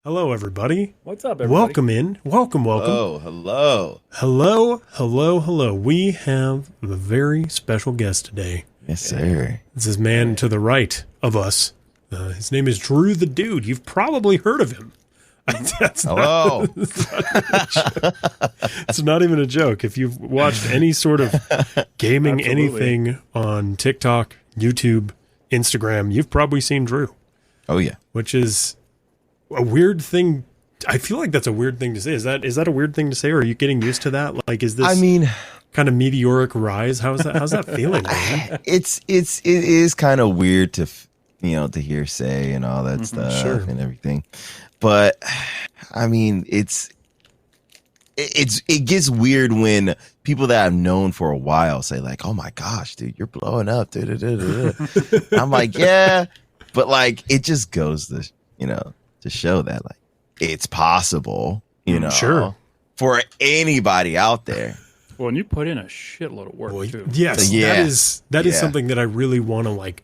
Hello, everybody. What's up, everybody? Welcome in. Welcome. Oh, hello. Hello. We have a very special guest today. Yes, sir. This is man to the right of us. His name is Drew the Dude. You've probably heard of him. Hello. It's not even a joke. If you've watched any sort of gaming anything on TikTok, YouTube, Instagram, you've probably seen Drew. Oh, yeah. Which is a weird thing. I feel like that's a weird thing to say. Is that a weird thing to say, or are you getting used to that? Like, is this kind of meteoric rise? How's that feeling, man? It is kind of weird to hear say and all that stuff and everything. But I mean, it gets weird when people that I've known for a while say like, "Oh my gosh, dude, you're blowing up." I'm like, yeah, but like it just goes to show that like it's possible, Sure, for anybody out there. Well, and you put in a shitload of work too. Yes, Yeah. that is something that I really want to like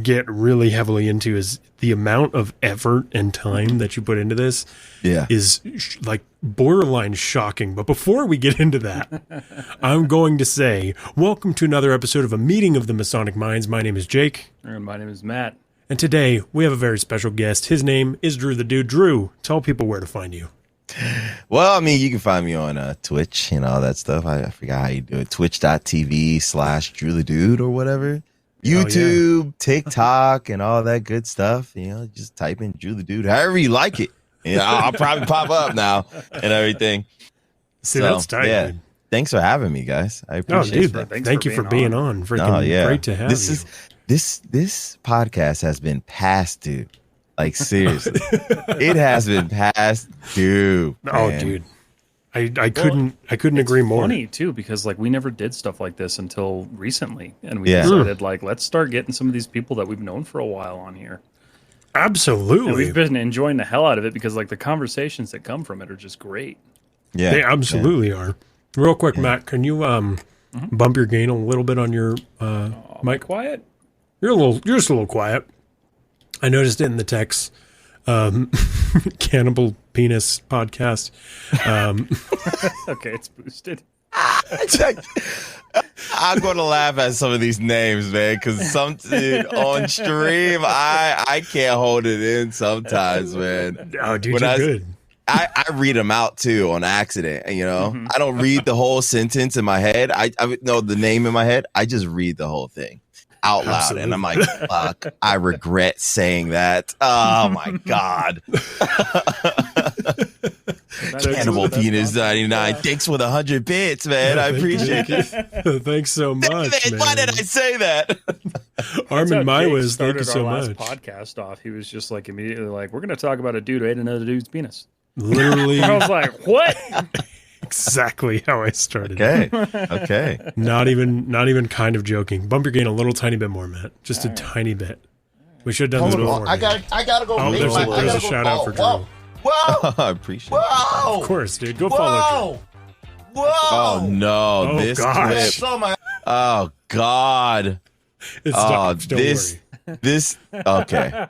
get really heavily into, is the amount of effort and time that you put into this. Yeah, is like borderline shocking. But before we get into that, I'm going to say welcome to another episode of A Meeting of the Masonic Minds. My name is Jake. And my name is Matt. And today we have a very special guest. His name is Drew the Dude. Drew, tell people where to find you. well, I mean, you can find me on Twitch and all that stuff. I forgot how you do it. Twitch.tv/Drew the Dude or whatever. YouTube, TikTok, and all that good stuff. Just type in Drew the Dude, however you like it. I'll probably pop up now and everything. See, that's tight, dude. Thanks for having me, guys. I appreciate it. Thank you for being on. Freaking great to have you. This podcast has been past due. Like, seriously. It has been past due. Oh, man. dude. I couldn't agree more. It's funny too, because like we never did stuff like this until recently, and we decided like let's start getting some of these people that we've known for a while on here. Absolutely. And we've been enjoying the hell out of it because like the conversations that come from it are just great. Yeah, they absolutely are. Real quick, Matt, can you bump your gain a little bit on your mic? Quiet. You're just a little quiet. I noticed it in the text. Cannibal Penis podcast. Okay, it's boosted. I'm going to laugh at some of these names, man, because on stream, I can't hold it in sometimes, man. Oh, dude, you're good. I read them out too on accident. I don't read the whole sentence in my head. I know the name in my head. I just read the whole thing out loud. Absolutely. And I'm like, fuck, I regret saying that. Oh my God. Cannibal Penis 99. Thanks for the 100 bits, man. I appreciate it. Thanks so much, man. Why did I say that? Armin Maiwas, thank you so much. Podcast off. He was just like immediately like, we're going to talk about a dude who ate another dude's penis. Literally. I was like, what? Exactly how I started. Okay. Not even kind of joking. Bump your gain a little tiny bit more, Matt. Just a tiny bit. We should have done this before. I gotta go. There's a shout out for Drew. Whoa! I appreciate it. Whoa! Of course, dude. Go follow Drew. Whoa! Oh no! Oh, this gosh. clip. Oh God! It's stopped. Don't worry. This. Okay,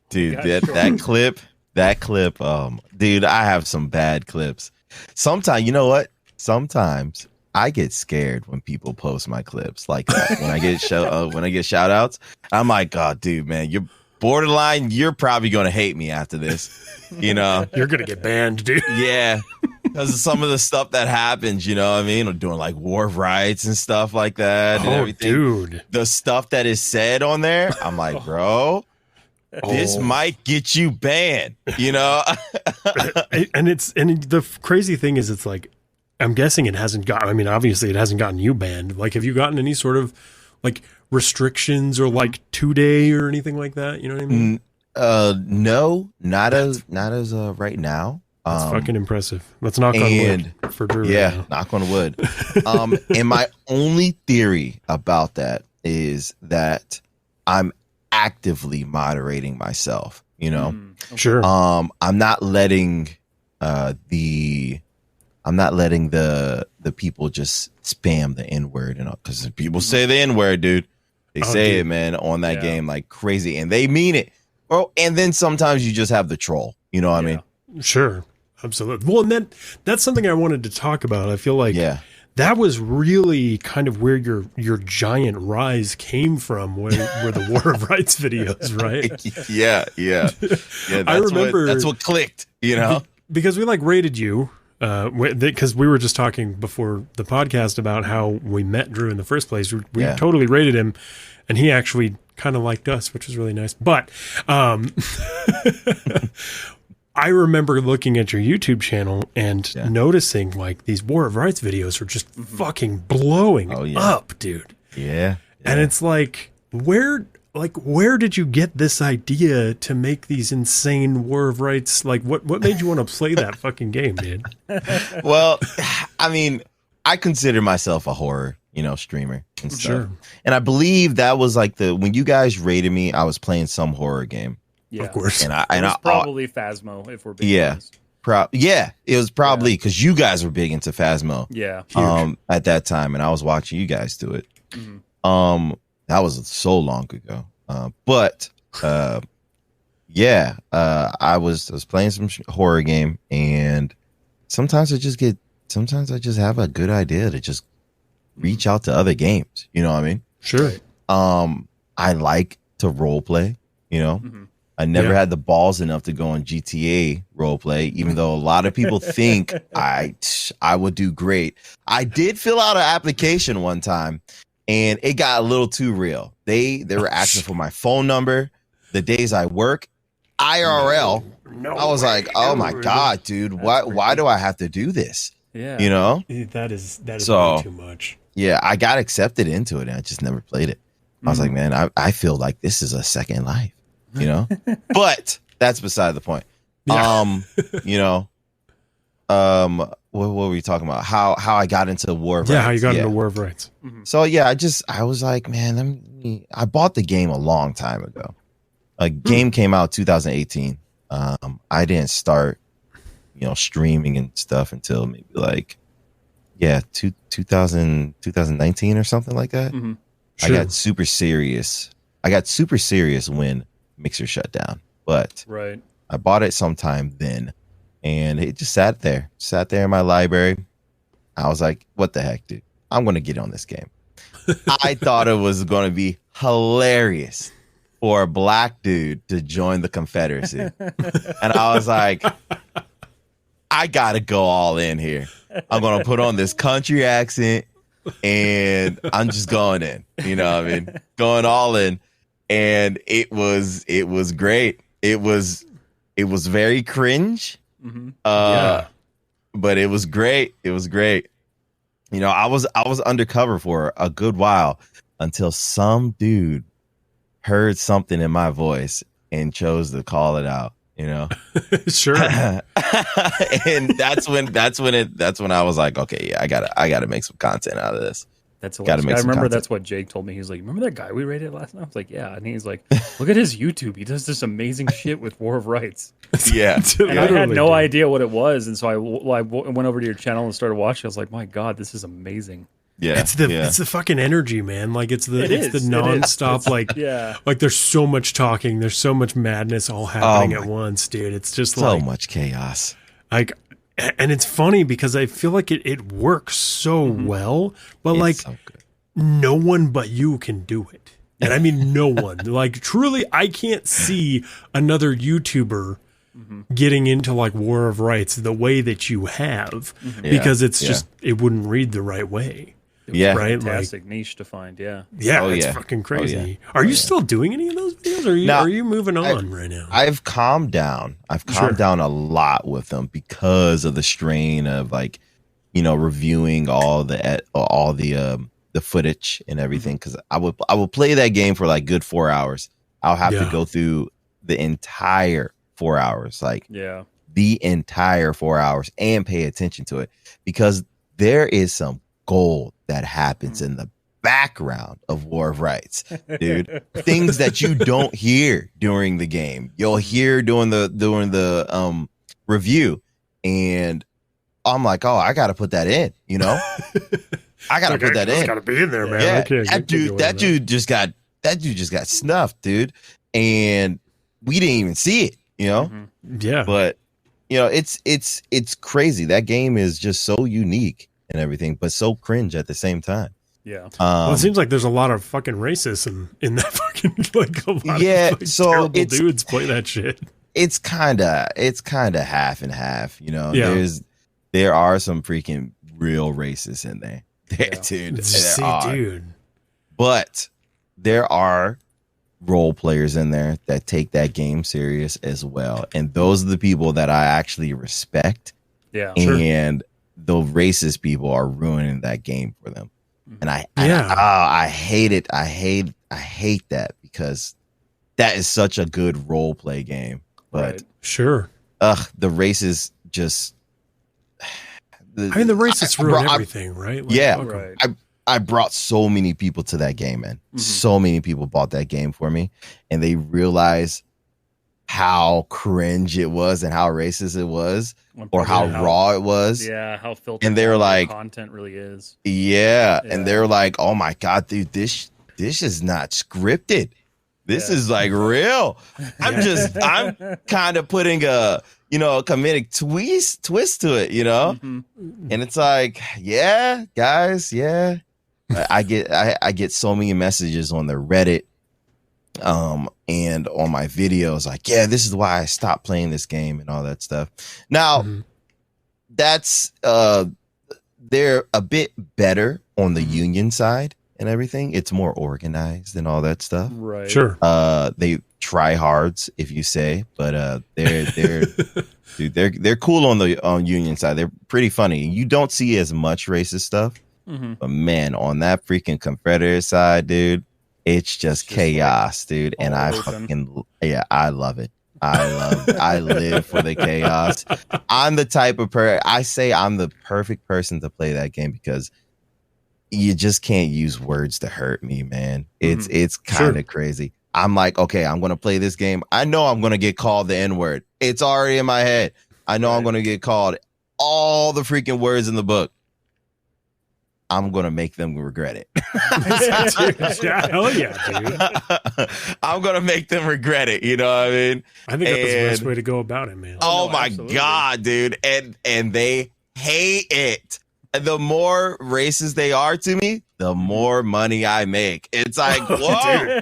dude. That clip. Dude, I have some bad clips. Sometimes, you know what? Sometimes I get scared when people post my clips like that. When I get shout outs, I'm like, oh, dude, man, you're borderline. You're probably gonna hate me after this. You're gonna get banned, dude. Yeah, because of some of the stuff that happens. You know what I mean? I'm doing like war rights and stuff like that. And everything. Dude, the stuff that is said on there, I'm like, bro. This might get you banned, and the crazy thing is, it's like, I'm guessing it hasn't got. I mean, obviously, it hasn't gotten you banned. Like, have you gotten any sort of like restrictions or like 2-day or anything like that? You know what I mean? No, not as right now. That's fucking impressive. Let's knock on wood for Drew. Yeah, right knock on wood. And my only theory about that is that I'm actively moderating myself, Sure. I'm not letting the people just spam the N-word, because people say the N-word, dude. They say it, man, on that game like crazy, and they mean it. Oh, and then sometimes you just have the troll. You know what I mean? Sure. Absolutely. Well, and that's something I wanted to talk about. I feel like that was really kind of where your giant rise came from, where the War of Rights videos, right? Yeah. I remember that's what clicked, you know, because we rated you, because we were just talking before the podcast about how we met Drew in the first place. We totally rated him, and he actually kind of liked us, which was really nice. But I remember looking at your YouTube channel and noticing these War of Rights videos are just fucking blowing up, dude. Yeah. And it's where did you get this idea to make these insane War of Rights? What made you want to play that fucking game, dude? Well, I mean, I consider myself a horror, streamer and stuff. Sure. And I believe that was when you guys rated me, I was playing some horror game. Yeah. Of course. And it was probably Phasmo, if we're being honest. It was probably because you guys were big into Phasmo. Yeah. At that time, and I was watching you guys do it. Mm-hmm. That was so long ago. I was playing some horror game, and sometimes I just have a good idea to just reach out to other games. You know what I mean? Sure. I like to role play, Mm-hmm. I never had the balls enough to go on GTA roleplay, even though a lot of people think I would do great. I did fill out an application one time, and it got a little too real. They were asking for my phone number, the days I work, IRL. No I was like, oh my God, dude, why do I have to do this? Yeah. That is so, way too much. Yeah, I got accepted into it, and I just never played it. I was like, man, I feel like this is a second life. But that's beside the point. Yeah. What were we talking about? How I got into War of Rights. Yeah, how you got into War of Rights. Mm-hmm. So I was like, man, I bought the game a long time ago. A game came out 2018. I didn't start, streaming and stuff until maybe 2019 or something like that. Mm-hmm. Sure. I got super serious when Mixer shut down, but I bought it sometime then, and it just sat there in my library. I was like, what the heck, dude? I'm going to get on this game. I thought it was going to be hilarious for a black dude to join the Confederacy. And I was like, I got to go all in here. I'm going to put on this country accent, and I'm just going in, going all in. And it was great. It was very cringe. Mm-hmm. But it was great. It was great. I was undercover for a good while until some dude heard something in my voice and chose to call it out, Sure. And that's when I was like, okay, yeah, I gotta make some content out of this. That's hilarious. I remember that's what Jake told me. He was like, remember that guy we rated last night? I was like, yeah. And he's like, look at his YouTube. He does this amazing shit with War of Rights. Yeah. And I had no idea what it was. And so I went over to your channel and started watching. I was like, my God, this is amazing. Yeah. It's the fucking energy, man. It's the nonstop, there's so much talking. There's so much madness all happening at once, dude. It's just so much chaos. And it's funny because I feel like it works so well, but it's so good. No one but you can do it. And I mean, no one. Truly, I can't see another YouTuber getting into War of Rights the way that you have, because it's just, it wouldn't read the right way. Yeah. Right. Fantastic niche to find. Yeah. Yeah. It's fucking crazy. Are you still doing any of those videos? Or are you moving on right now? I've calmed down. I've calmed down a lot with them because of the strain of reviewing all the footage and everything. Cause I would play that game for good 4 hours. I'll have to go through the entire 4 hours, the entire 4 hours, and pay attention to it, because there is some gold that happens in the background of War of Rights, dude. Things that you don't hear during the game, you'll hear during the review, and I'm like, oh, I got to put that in, I got to put that in. Got to be in there, man. Yeah, that dude just got snuffed, dude. And we didn't even see it, you know. Yeah. But you know, it's crazy. That game is just so unique and everything, but so cringe at the same time. Yeah. Well, it seems like there's a lot of fucking racism in that fucking like a lot Yeah, of like, so terrible it's- dudes play that shit. It's kind of half and half, you know. Yeah. There are some freaking real racists in there. Yeah. Dude, See, there are. dude. But there are role players in there that take that game serious as well, and those are the people that I actually respect. Yeah. Sure. And the racist people are ruining that game for them, and I hate it. I hate that, because that is such a good role play game, but Right. Sure. the racists just. I mean, the racists ruin everything, right? Like, Yeah. fuck 'em. Right. I brought so many people to that game, man. So many people bought that game for me, and they realized how cringe it was and how racist it was, or how raw it was. Yeah, how filtered And they were down the like- content really is. Yeah. Yeah. And they're like, "Oh my god, dude, this is not scripted. This Yeah. is like real." I'm kind of putting a comedic twist to it, you know? Mhm. And it's like, yeah, guys, yeah. I get so many messages on the Reddit and on my videos, like, yeah, this is why I stopped playing this game and all that stuff. Now, Mhm. that's they're a bit better on the union side and everything. It's more organized and all that stuff. Right. Sure. They try hards, if you say, but they're dude, they're cool on the union side. They're pretty funny. You don't see as much racist stuff, Mhm. but man, on that freaking Confederate side, dude, it's just just chaos, dude. And all I open. I love it. I live for the chaos. I'm the type of I say I'm the perfect person to play that game, because you just can't use words to hurt me, man. It's kind of crazy. I'm like, okay, I'm gonna play this game. I know I'm gonna get called the N-word. It's already in my head. I know I'm gonna get called all the freaking words in the book. I'm gonna make them regret it. Yeah, hell yeah, dude. I'm gonna make them regret it. You know what I mean? I think that's the best And- way to go about it, man. Oh no, my absolutely. god, dude. And they hate it. And the more racist they are to me, the more money I make. It's like, whoa.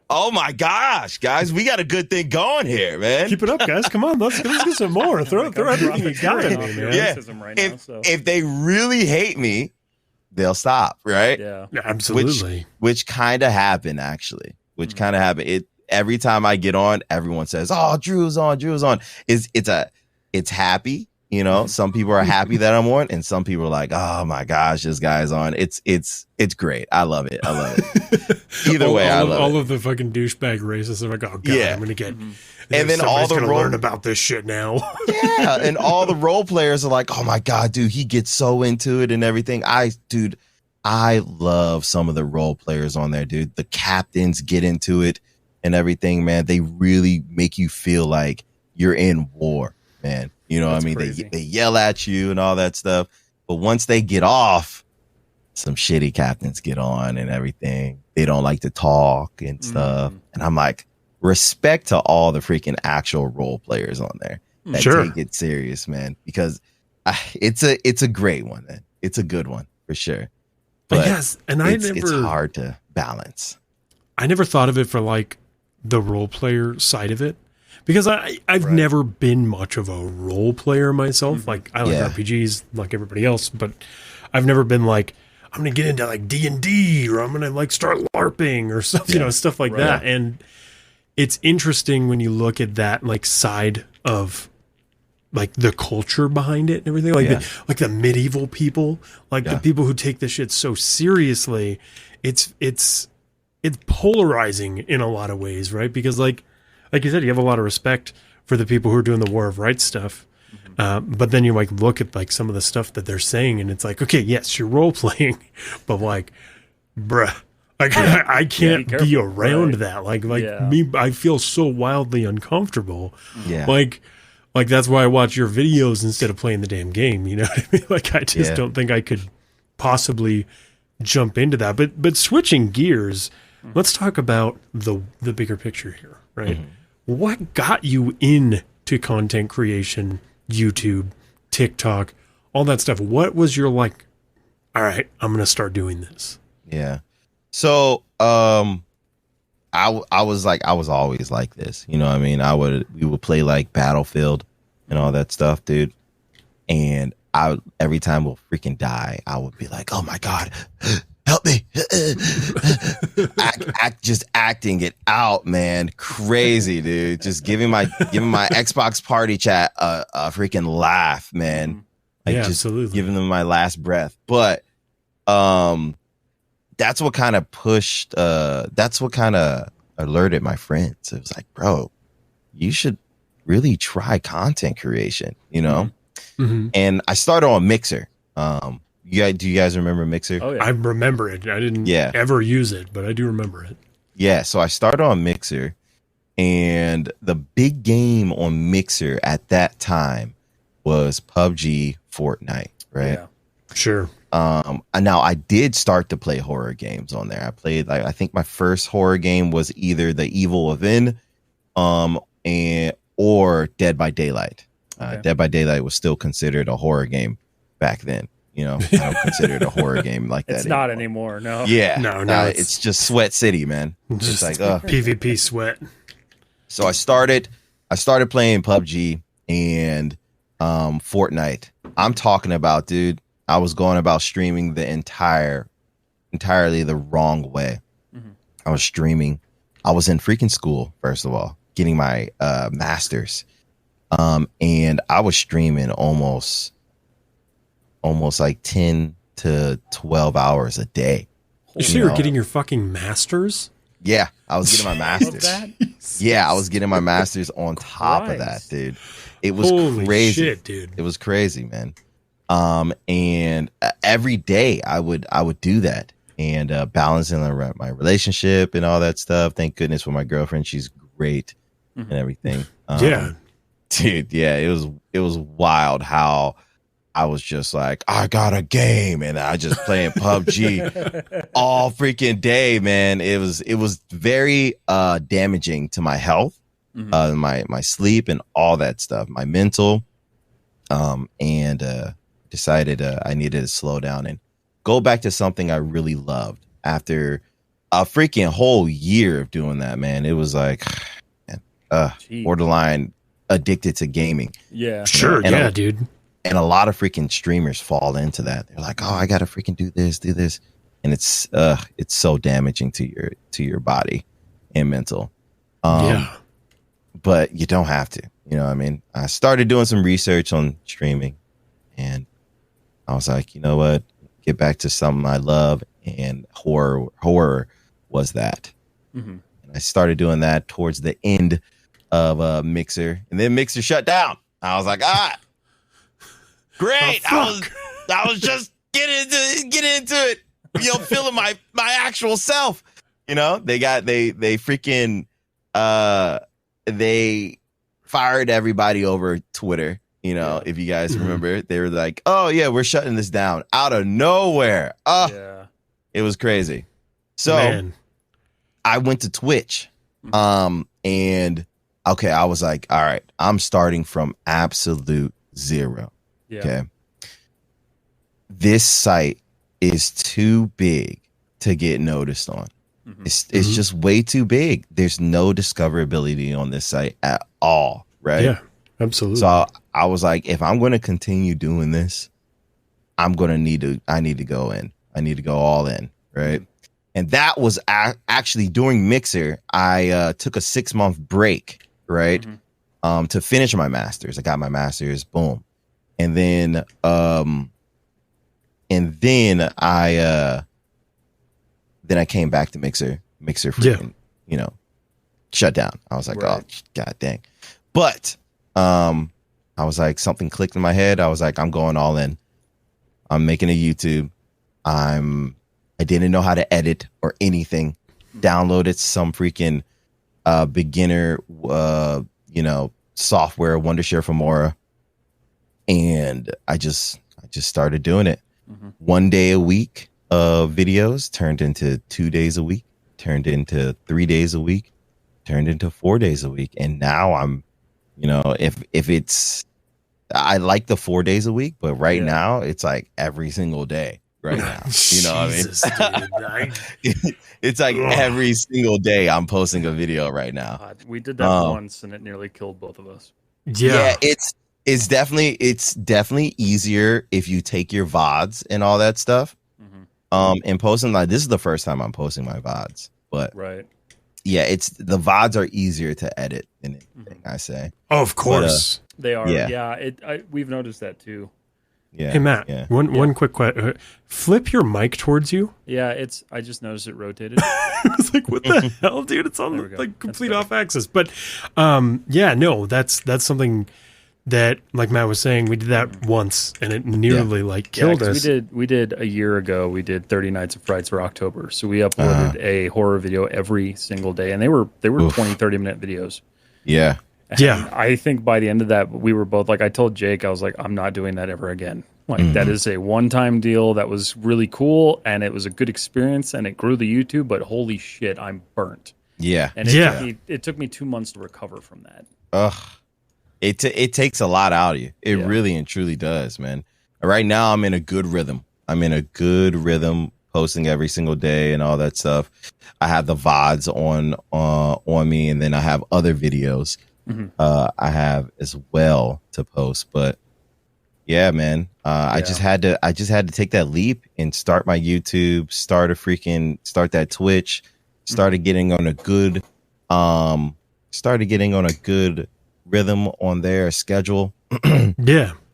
Oh my gosh, guys, we got a good thing going here, man. Keep it up, guys. Come on, let's get some more. Throw everything you got at me, man. Yeah. Racism right now, so. If they really hate me, they'll stop, right? Yeah. Yeah, absolutely. Which kind of happened, actually. Which kind of happened. It every time I get on, everyone says, "Oh, Drew's on, Drew's on." It's happy, you know. Some people are happy that I'm on, and some people are like, "Oh my gosh, this guy's on." It's great. I love it. I love it. Either way, I love all it. of the fucking douchebag racists are like, oh god, Yeah. I'm gonna get. And then all somebody's the gonna role- learn about this shit now. Yeah, and all the role players are like, "Oh my god, dude, he gets so into it and everything." I love some of the role players on there, dude. The captains get into it and everything, man. They really make you feel like you're in war, man. You know what I mean? crazy. They yell at you and all that stuff. But once they get off, some shitty captains get on and everything. They don't like to talk and stuff. And I'm like, respect to all the freaking actual role players on there that Sure. take it serious, man. Because it's a great one, man. It's a good one for sure. But yes, and it's hard to balance. I never thought of it for like the role player side of it, because I've Right. never been much of a role player myself. Like I like Yeah. RPGs like everybody else, but I've never been like, I'm gonna get into like D&D, or I'm gonna like start LARPing or stuff, you know, stuff like Right. that. And it's interesting when you look at that like side of like the culture behind it and everything, like Yeah. the medieval people, like the Yeah. people who take this shit so seriously. It's polarizing in a lot of ways, right? Because like you said, you have a lot of respect for the people who are doing the War of Rights stuff. But then you like look at like some of the stuff that they're saying, and it's like, okay, yes, you're role playing, but like, bruh, like I can't be be careful, around right. that. Like Yeah. me, I feel so wildly uncomfortable. Yeah. Like that's why I watch your videos instead of playing the damn game. You know what I mean? Like I just Yeah. don't think I could possibly jump into that. But switching gears, let's talk about the bigger picture here, right? what got you into content creation, YouTube, TikTok, all that stuff? What was your like, all right, I'm going to start doing this? Yeah. So, I was always like this, you know what I mean? We would play like Battlefield and all that stuff, dude. And every time we'll freaking die, I would be like, oh my God, help me. Just acting it out, man. Crazy, dude. Just giving my Xbox party chat a freaking laugh, man. Like, yeah, just absolutely. giving them my last breath. But, that's what kind of alerted my friends. It was like, bro, you should really try content creation, you know? Mm-hmm. And I started on Mixer. Do you guys remember Mixer? Oh, yeah. I remember it. I didn't ever use it, but I do remember it. Yeah, so I started on Mixer, and the big game on Mixer at that time was PUBG, Fortnite, right? Yeah. Sure. Now I did start to play horror games on there. I played I think my first horror game was either The Evil Within, or Dead by Daylight. Okay. Dead by Daylight was still considered a horror game back then. You know, I don't consider it a horror game like that. It's not anymore. No. Yeah, No, it's just Sweat City, man. Just It's like, PvP sweat. So I started playing PUBG and Fortnite. I'm talking about, dude, I was going about streaming the entirely the wrong way. Mm-hmm. I was streaming. I was in freaking school, first of all, getting my master's. And I was streaming almost like 10 to 12 hours a day. You were getting your fucking masters? Yeah, I was getting my master's. That? Yeah, I was getting my master's on top of that, dude. It was Holy crazy. shit, dude. It was crazy, man. And every day I would do that and balancing my relationship and all that stuff. Thank goodness for my girlfriend. She's great and everything. Yeah. Dude, yeah, it was wild how I was just like, I got a game and I just playing PUBG all freaking day, man. It was very damaging to my health, my sleep and all that stuff, my mental. And decided I needed to slow down and go back to something I really loved after a freaking whole year of doing that, man. It was like borderline addicted to gaming. Yeah. Sure. And Yeah, dude. And a lot of freaking streamers fall into that. They're like, oh, I got to freaking do this. And it's so damaging to your body and mental. Yeah. But you don't have to, you know what I mean? I started doing some research on streaming and I was like, you know what? Get back to something I love. And horror was that. Mm-hmm. And I started doing that towards the end of Mixer, and then Mixer shut down. I was like, great. Oh, I was just getting into it, you know, feeling my actual self. You know, they freaking they fired everybody over Twitter. You know, if you guys remember, they were like, oh yeah, we're shutting this down out of nowhere. Yeah. It was crazy. So Man. I went to Twitch. And okay, I was like, all right, I'm starting from absolute zero. Yeah. Okay. This site is too big to get noticed on. It's just way too big. There's no discoverability on this site at all, right? Yeah, absolutely. So I was like, if I'm going to continue doing this, I need to go in. I need to go all in, right? And that was actually during Mixer. I took a 6-month break, right, to finish my master's. I got my master's, boom, and then I came back to Mixer. Mixer, freaking, you know, shut down. I was like, oh, god dang. But I was like, something clicked in my head. I was like, I'm going all in. I'm making a YouTube. I didn't know how to edit or anything. Downloaded some freaking beginner, software, Wondershare Filmora, and I just started doing it. 1 day a week of videos turned into 2 days a week, turned into 3 days a week, turned into 4 days a week. And now I'm, if it's, I like the 4 days a week, but right now it's like every single day right now. You know what I mean? It's like every single day I'm posting a video right now. We did that once and it nearly killed both of us. Yeah, it's definitely easier if you take your VODs and all that stuff. And posting, like, this is the first time I'm posting my VODs, but yeah, it's the VODs are easier to edit than anything, I say. Oh, of course. They are. Yeah, we've noticed that too. Yeah. Hey Matt, one quick question. Flip your mic towards you. Yeah, I just noticed it rotated. I was like, what the hell, dude? It's on like complete off axis. But that's something that, like Matt was saying, we did that once and it nearly killed us. We did a year ago. We did 30 Nights of Frights for October. So we uploaded a horror video every single day, and they were 20-30 minute videos. Yeah. And I think by the end of that, we were both like, I told Jake, I was like, I'm not doing that ever again. Like, that is a one-time deal. That was really cool, and it was a good experience, and it grew the YouTube, but holy shit, I'm burnt. Yeah. And it took me 2 months to recover from that. Ugh. It takes a lot out of you. It really and truly does, man. Right now, I'm in a good rhythm. Posting every single day and all that stuff. I have the VODs on me, and then I have other videos I have as well to post. But yeah, man, I just had to take that leap and start my YouTube, start that Twitch, started getting on a good rhythm on their schedule.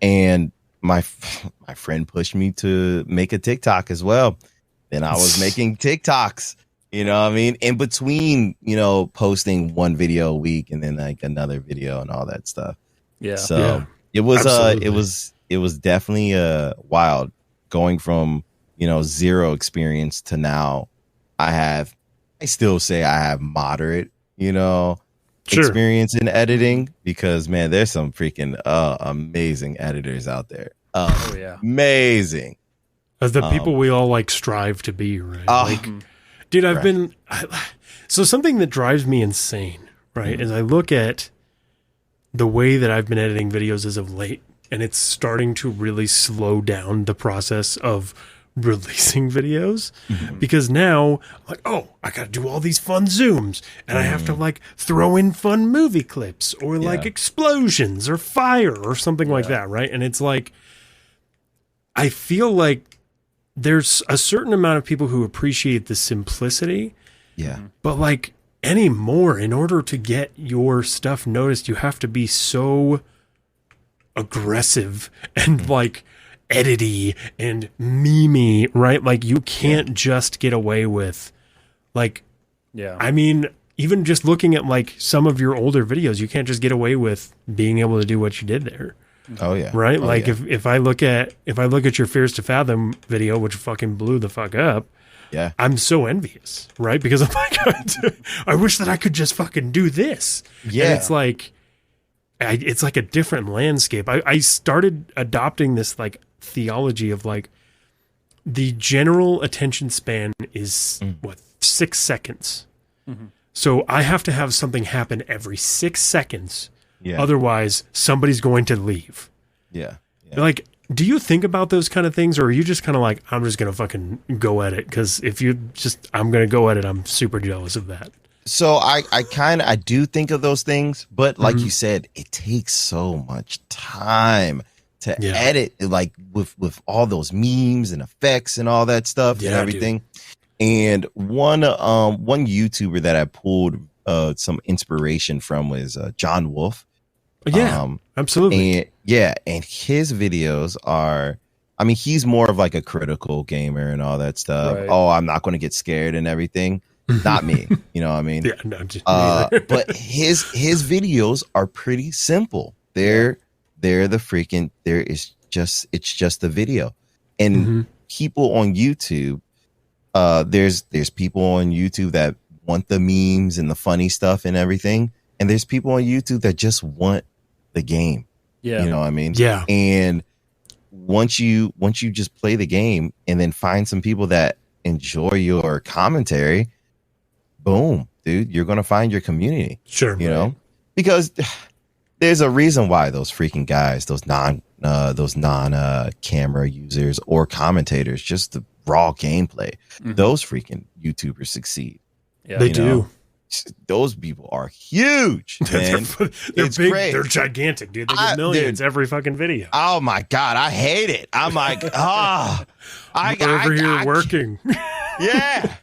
And my friend pushed me to make a TikTok as well. Then I was making TikToks, you know what I mean? In between, posting one video a week and then like another video and all that stuff. Yeah. So it was definitely wild going from, zero experience to now I still say I have moderate, experience in editing, because man, there's some freaking amazing editors out there. Amazing. As the people we all strive to be, right? Dude, I've been so something that drives me insane, right? Is I look at the way that I've been editing videos as of late, and it's starting to really slow down the process of releasing videos, because now I'm like, oh, I got to do all these fun zooms, and I have to throw in fun movie clips or explosions or fire or something like that, right? And it's like, I feel like there's a certain amount of people who appreciate the simplicity, but anymore, in order to get your stuff noticed, you have to be so aggressive and edity and memey, right? Like, you can't just get away with I mean, even just looking at some of your older videos, you can't just get away with being able to do what you did there. Oh yeah. Right? If I look at your Fears to Fathom video, which fucking blew the fuck up, I'm so envious, right? Because I'm like, I wish that I could just fucking do this. Yeah. And it's like a different landscape. I started adopting this theology of the general attention span is 6 seconds. So I have to have something happen every 6 seconds. Otherwise somebody's going to leave. Do you think about those kind of things, or are you just kind of I'm just going to fucking go at it? Because if I'm going to go at it, I'm super jealous of that. So I do think of those things, but like you said, it takes so much time to edit, with all those memes and effects and all that stuff and everything. Dude. And one YouTuber that I pulled some inspiration from was John Wolf. Absolutely. And his videos are, I mean, he's more of a critical gamer and all that stuff. Right. Oh, I'm not going to get scared and everything. Not me. You know what I mean? But his videos are pretty simple. It's just the video. And people on YouTube, there's people on YouTube that want the memes and the funny stuff and everything. And there's people on YouTube that just want the game. Yeah. You know what I mean? Yeah. And once you just play the game and then find some people that enjoy your commentary, boom, dude, you're gonna find your community. Sure. You know, because there's a reason why those freaking guys, those non camera users or commentators, just the raw gameplay, those freaking YouTubers succeed. Yeah. They You do. know? Those people are huge, man. They're It's big. great. They're gigantic, dude. They I- get millions dude. every fucking video. Oh my god, I hate it. I'm like, I We're over here working. Yeah,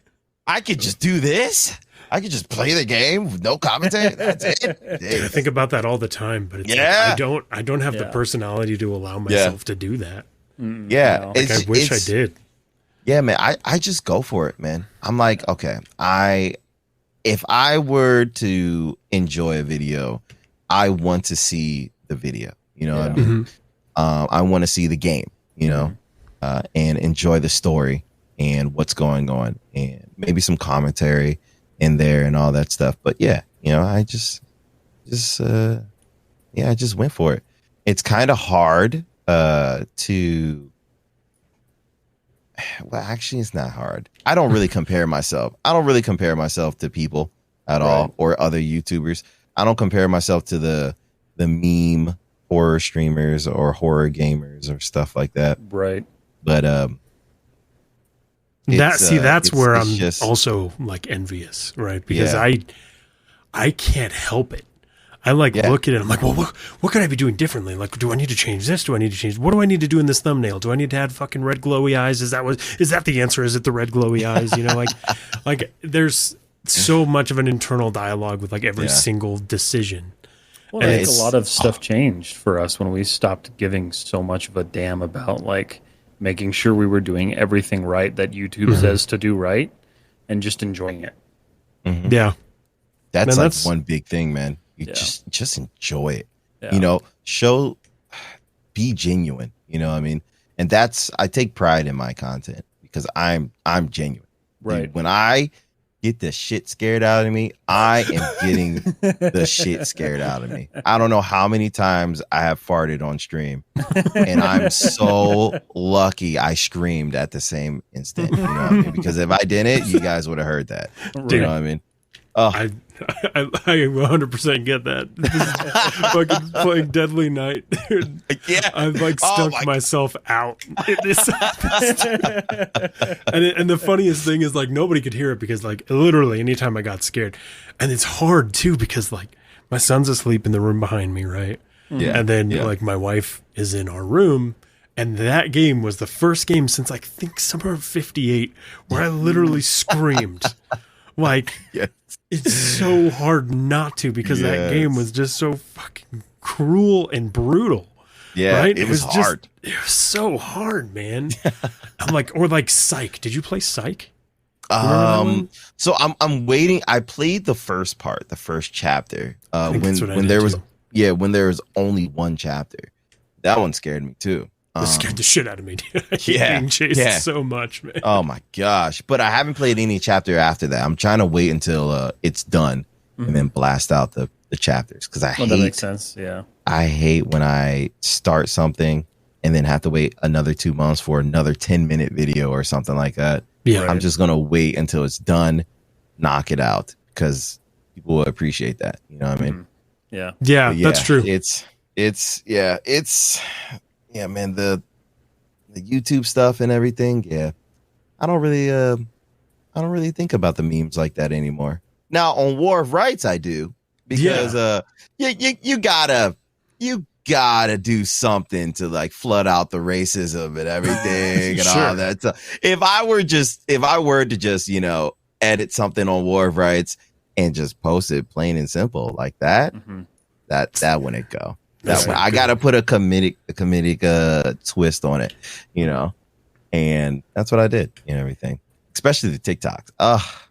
I could just do this. I could just play the game with no commentary. That's it. Dude, I think about that all the time, but it's Yeah. like, I don't have the Yeah. personality to allow myself to do that. Yeah, No. Like, I wish I did. Yeah, man, I just go for it, man. I'm like, okay, if I were to enjoy a video, I want to see the video. You know what I mean? I want to see the game, you know, and enjoy the story and what's going on, and maybe some commentary in there and all that stuff. But yeah, you know, I just went for it. It's kind of hard to. Well, actually, it's not hard. I don't really compare myself. I don't really compare myself to people at all, or other YouTubers. I don't compare myself to the meme horror streamers or horror gamers or stuff like that. Right. But That's where it's I'm just- also like envious, right? Because Yeah. I can't help it. I like Yeah. look at it. I'm like, well, what could I be doing differently? Like, do I need to change this? Do I need to change? What do I need to do in this thumbnail? Do I need to add fucking red glowy eyes? Is that the answer? Is it the red glowy eyes? You know, like there's so much of an internal dialogue with like every Yeah. single decision. Well, And I think it's- a lot of stuff changed for us when we stopped giving so much of a damn about like making sure we were doing everything right that YouTube says to do right, and just enjoying it. Yeah. That's Man, like that's- one big thing, man. You Yeah. just enjoy it. Yeah. You know, be genuine. You know what I mean? And I take pride in my content because I'm genuine. Right. Dude, when I get the shit scared out of me, I am getting the shit scared out of me. I don't know how many times I have farted on stream, and I'm so lucky I screamed at the same instant. You know what I mean? Because if I didn't, you guys would have heard that. You know what I mean? Oh, I 100% get that. This is fucking playing Deadly Night. Dude. yeah. I've like Oh stunk my- myself out in this. and the funniest thing is like nobody could hear it because like literally anytime I got scared, and it's hard too because like my son's asleep in the room behind me, right? Yeah. And then Yeah. like my wife is in our room. And that game was the first game since I think summer of '58 where I literally screamed. Like, Yes. it's so hard not to because that Yes. game was just so fucking cruel and brutal. Yeah, right? it was hard. It was so hard, man. I'm like, or like Psych. Did you play Psych? Remember that one? So I'm waiting. I played the first part, the first chapter. think that's what I When did there was too. when there was only one chapter. That one scared me too. It scared the shit out of me, dude. I hate yeah, being chased yeah. so much, man. Oh my gosh. But I haven't played any chapter after that. I'm trying to wait until it's done and then blast out the chapters because Well, that makes sense. Yeah. I hate when I start something and then have to wait another 2 months for another 10-minute video or something like that. Yeah. I'm just going to wait until it's done, knock it out because people will appreciate that. You know what I mean? Yeah. Yeah, But that's true. Yeah, man, the YouTube stuff and everything. Yeah. I don't really think about the memes like that anymore. Now on War of Rights, I do because you gotta do something to like flood out the racism and everything and Sure. all that stuff. If I were to just, you know, edit something on War of Rights and just post it plain and simple like that, that wouldn't go. That's That not I good. gotta put a comedic twist on it, you know, and that's what I did and everything, especially the TikToks. Oh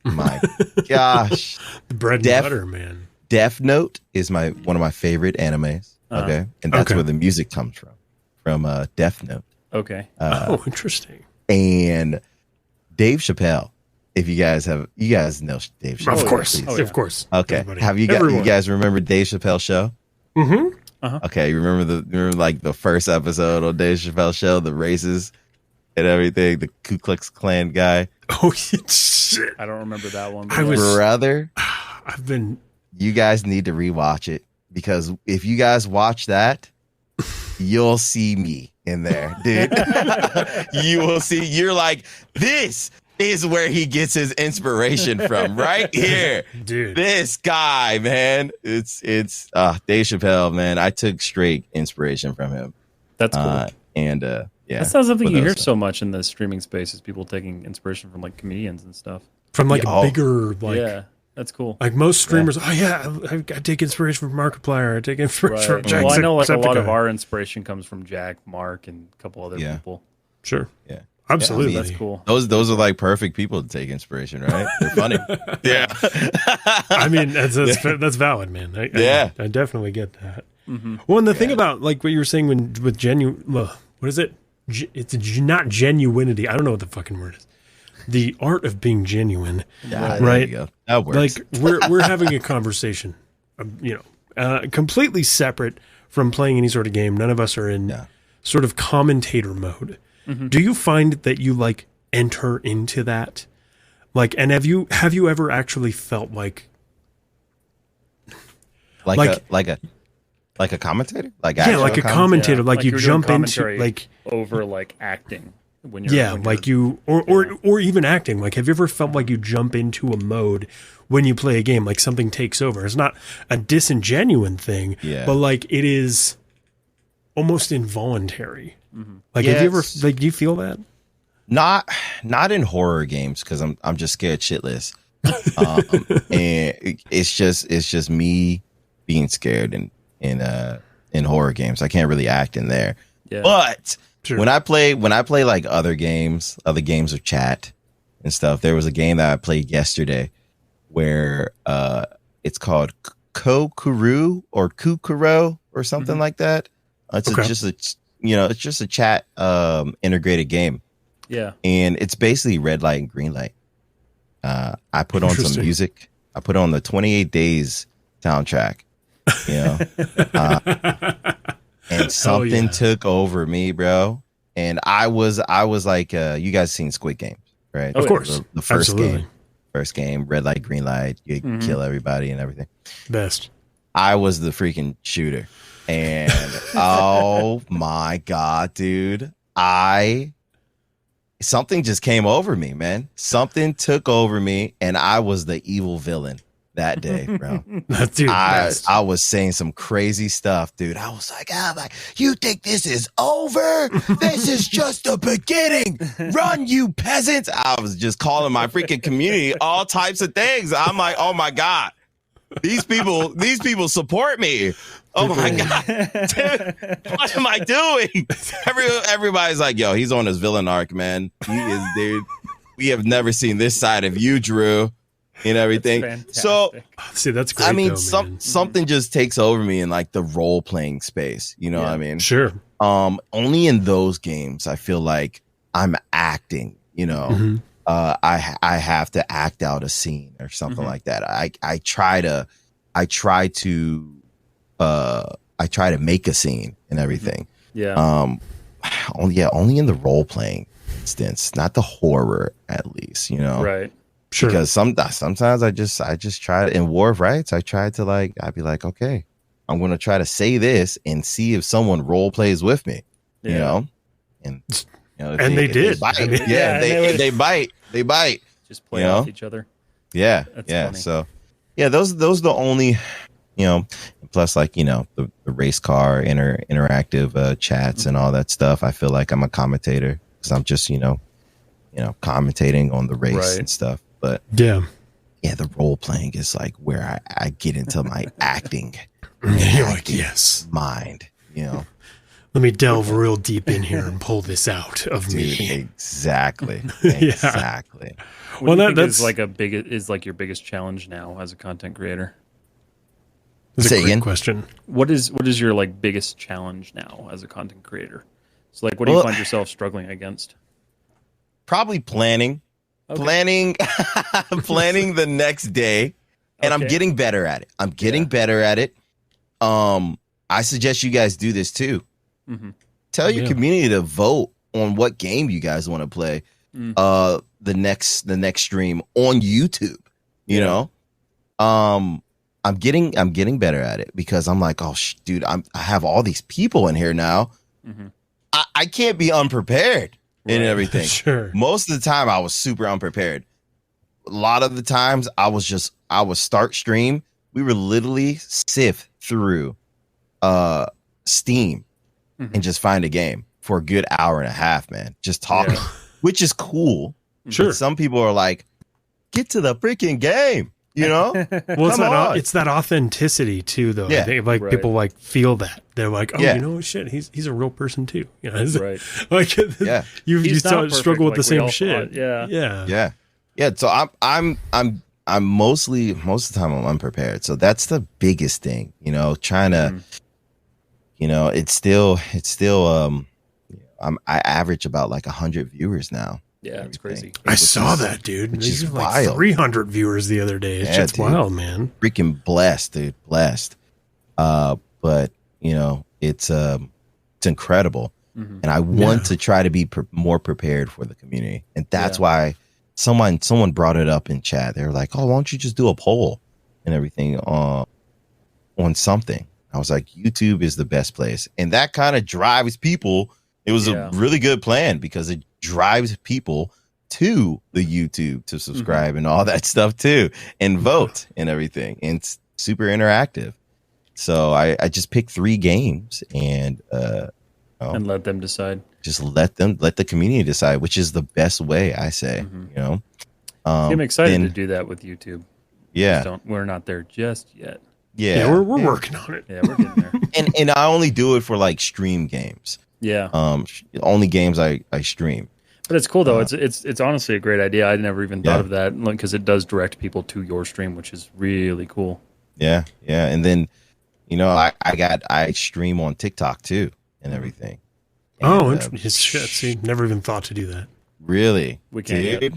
my gosh, The bread and Def- butter, man. Death Note is one of my favorite animes. Okay, and that's Okay. where the music comes from Death Note. Okay. Oh, interesting. And Dave Chappelle. If you guys know Dave Chappelle, Of course. please. Of course. Okay, Everybody. have you Everyone. guys remember Dave Chappelle's show? Mm-hmm. Okay, you remember like the first episode on Dave Chappelle's show, the racist and everything. The Ku Klux Klan guy. Oh shit! I don't remember that one. I was- Brother, I've been. you guys need to rewatch it because if you guys watch that, you'll see me in there, dude. You will see. You're like, this is where he gets his inspiration from, right here. Dude. This guy, man. It's Dave Chappelle, man. I took straight inspiration from him. That's cool. Yeah. That's not something for you hear those- so much in the streaming space is people taking inspiration from like comedians and stuff. From like Yeah, a bigger Yeah, that's cool. like most streamers. Oh yeah, I take inspiration from Markiplier. I take inspiration Right. from Jack. Well, I know like a lot of Jacksepticeye. our inspiration comes from Jack, Mark, and a couple other Yeah. people. Sure, Yeah. absolutely. Yeah, That's cool. Those are like perfect people to take inspiration, right? They're funny. Yeah. I mean, that's valid, man. Yeah. I definitely get that. Well, and the thing about like what you were saying with genuine, what is it? It's not genuinity. I don't know what the fucking word is. The art of being genuine. Yeah, Right. There you go. That works. Like we're having a conversation, completely separate from playing any sort of game. None of us are in sort of commentator mode. Do you find that you like enter into that? Like, and have you ever actually felt like like a commentator? Like like a commentator? commentator, like you you're doing jump into commentary like over like acting when you're yeah, when like you're- you or even acting. Like, have you ever felt like you jump into a mode when you play a game, like something takes over? It's not a disingenuine thing, Yeah. but like it is almost involuntary. Like, have you ever Yes. like do you feel that? Not in horror games because I'm just scared shitless. And it's just me being scared in horror games. I can't really act in there. Yeah. But Sure. when I play like other games of chat and stuff, there was a game that I played yesterday where it's called Kokuru or Kukuro or something like that. It's Okay. it's just a chat integrated game. yeah. And it's basically red light and green light. I put on some Interesting. music. I put on the 28 Days soundtrack, and something yeah. took over me, bro. And I was like, you guys seen Squid Games, right? Of course. The first Absolutely. game, red light, green light, you kill everybody and everything. Best. I was the freaking shooter. And oh my God, dude. Something just came over me, man. Something took over me and I was the evil villain that day, bro. Dude, best. I was saying some crazy stuff, dude. I was like, you think this is over? This is just the beginning. Run, you peasants. I was just calling my freaking community all types of things. I'm like, oh my God. These people support me. Oh my God. Dude, what am I doing? Everybody's like, yo, he's on his villain arc, man. He is, dude. We have never seen this side of you, Drew, and everything. Fantastic. So See, that's great. I mean, though, man. something just takes over me in like the role playing space. You know what I mean? Sure. Only in those games I feel like I'm acting. You know, Mm-hmm. I have to act out a scene or something like that. I try to make a scene and everything. Yeah. Only in the role playing instance, not the horror at least. You know, right. Sure. because sometimes I just try to, in War of Rights, I'd be like, okay, I'm going to try to say this and see if someone role plays with me, you Yeah. know, and And they did. bite, I mean, yeah, and they they bite. Just play You know? off each other. Yeah. That's yeah. funny. So yeah, those are the only, plus like, the race car interactive chats and all that stuff. I feel like I'm a commentator because I'm just, commentating on the race Right. and stuff. But yeah. yeah, the role playing is like where I get into my acting You're like, yes. mind, Let me delve real deep in here and pull this out of Dude, me. exactly. Yeah. Exactly. What do you think that's is like your biggest challenge now as a content creator? That's Say a great again? question. What is your like biggest challenge now as a content creator? So like, what do you Well- find yourself struggling against? Probably planning planning the next day, and I'm Okay. getting better at it. I suggest you guys do this too. Mhm. Tell your Yeah. community to vote on what game you guys want to play. Mm. The next stream on YouTube. You know, I'm getting better at it because I'm like, oh, dude, I have all these people in here now. Mm-hmm. I can't be unprepared and everything. Sure. Most of the time, I was super unprepared. A lot of the times, I would start stream. We were literally sift through Steam and just find a game for a good hour and a half, man. Just talking, which is cool. Sure. But some people are like, get to the freaking game. You know, well, it's that authenticity too, though. I think like people like feel that they're like, oh, you know, shit, he's a real person too. You know, right? Like, you struggle with the same shit. Yeah. So I'm mostly most of the time I'm unprepared. So that's the biggest thing. You know, trying to, you know, it's still I average about like 100 viewers now. Yeah, it's crazy. I saw that, dude. Which is like wild. 300 viewers the other day. It's just wild, man. Freaking blessed, dude. Blessed. But you know, it's incredible, and I want to try to be more prepared for the community, and that's why someone brought it up in chat. They were like, "Oh, why don't you just do a poll and everything on something?" I was like, "YouTube is the best place," and that kind of drives people. It was a really good plan because it drives people to the YouTube to subscribe and all that stuff too, and vote and everything. And it's super interactive. So I just picked 3 games and let them decide. Just let the community decide, which is the best way, I say. You know, I'm excited to do that with YouTube. Yeah, we're not there just yet. Yeah, we're working on it. Yeah, we're getting there. and I only do it for like stream games. Yeah. Only games I stream. But it's cool though. It's honestly a great idea. I never even thought of that because it does direct people to your stream, which is really cool. Yeah. And then, you know, I stream on TikTok too and everything. And, shit. See, never even thought to do that. Really? We can't.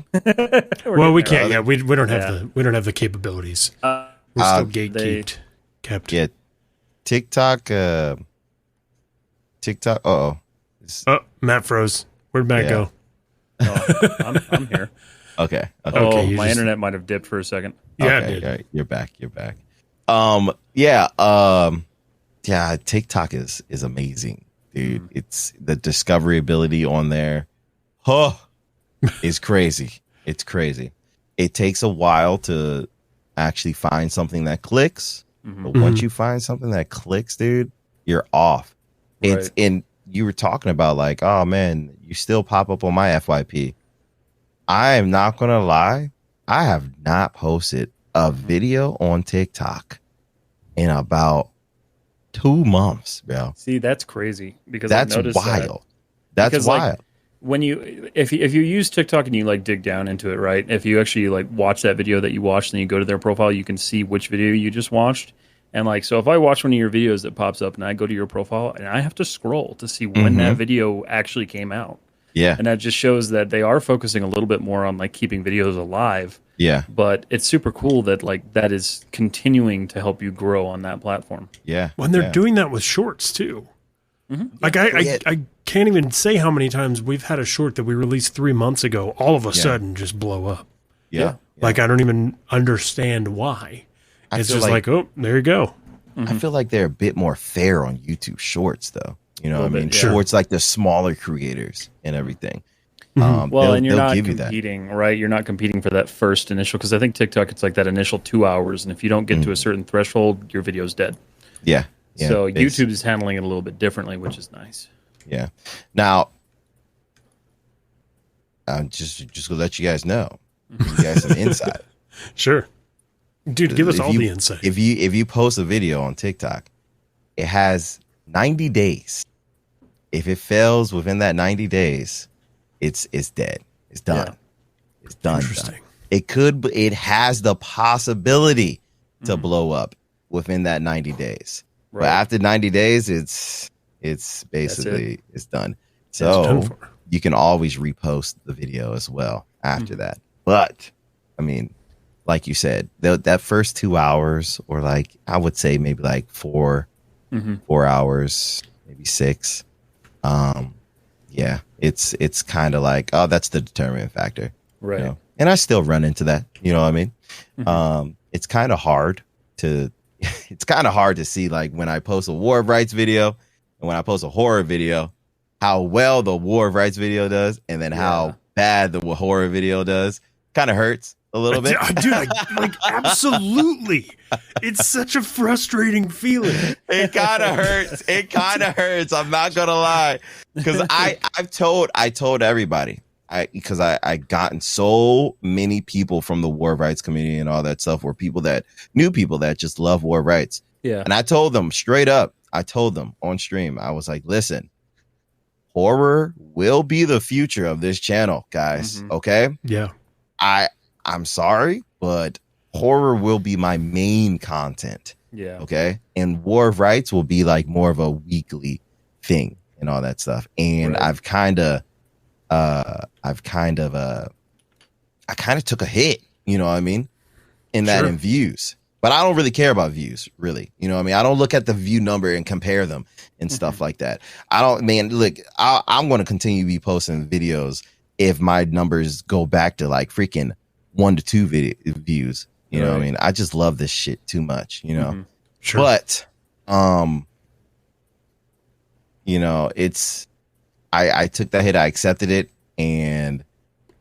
Well, we can't. Yeah, we don't have the capabilities. We're still gatekeeped. Kept. Yeah. TikTok. Oh, Matt froze. Where'd Matt go? No, I'm here. Okay. Oh, my internet might have dipped for a second. Yeah, okay, it did. Okay. You're back. TikTok is amazing, dude. It's the discoverability on there. Is crazy. It's crazy. It takes a while to actually find something that clicks, but once you find something that clicks, dude, you're off. It's and you were talking about like, oh man, you still pop up on my FYP. I am not gonna lie, I have not posted a video on TikTok in about 2 months, bro. See, that's crazy because that's wild. That's wild. Like, when if you use TikTok and you like dig down into it, right? If you actually like watch that video that you watched and you go to their profile, you can see which video you just watched. And like, so if I watch one of your videos that pops up and I go to your profile and I have to scroll to see when that video actually came out. Yeah. And that just shows that they are focusing a little bit more on like keeping videos alive. Yeah. But it's super cool that like that is continuing to help you grow on that platform. Yeah. When they're doing that with shorts too. Like I can't even say how many times we've had a short that we released 3 months ago all of a sudden just blow up. Yeah. Like I don't even understand why. It's just like, oh, there you go. I feel like they're a bit more fair on YouTube Shorts, though. You know what I mean? Sure. Shorts like the smaller creators and everything. Well, and you're not competing, right? You're not competing for that first initial, because I think TikTok, it's like that initial 2 hours, and if you don't get to a certain threshold, your video's dead. Yeah. So YouTube is handling it a little bit differently, which is nice. Yeah. Now, I'm just gonna let you guys know. Give you guys some insight. Sure. Dude, give us all the insight. If you post a video on TikTok, it has 90 days. If it fails within that 90 days, it's dead. It's done. Yeah. It's done. Interesting. It has the possibility to blow up within that 90 days. Right. But after 90 days, it's basically it's done. So done for. you can always repost the video as well after that. But I mean, like you said, that first 2 hours, or like I would say maybe like 4 hours, maybe 6. yeah, it's kind of like, oh, that's the determining factor. Right. You know? And I still run into that. You know what I mean? Mm-hmm. It's kind of hard to see, like, when I post a War of Rights video and when I post a horror video, how well the War of Rights video does, and then how bad the horror video does. Kind of hurts a little bit. Dude, like absolutely. It's such a frustrating feeling. It kind of hurts. It kind of hurts. I'm not gonna lie, because I told everybody. Because I gotten so many people from the War of Rights community and all that stuff, were new people that just love War of Rights. Yeah. And I told them straight up. I told them on stream. I was like, listen, horror will be the future of this channel, guys. Mm-hmm. Okay. Yeah. I'm sorry, but horror will be my main content. Yeah. Okay. And War of Rights will be like more of a weekly thing and all that stuff. And Right. I kind of took a hit, you know what I mean? In that, Sure. in views. But I don't really care about views, really. You know what I mean? I don't look at the view number and compare them and stuff like that. I'm going to continue to be posting videos if my numbers go back to like freaking 1 to 2 views. You know what I Right. mean? I just love this shit too much, you know? Mhm. Sure. But, you know, I took that hit, I accepted it, and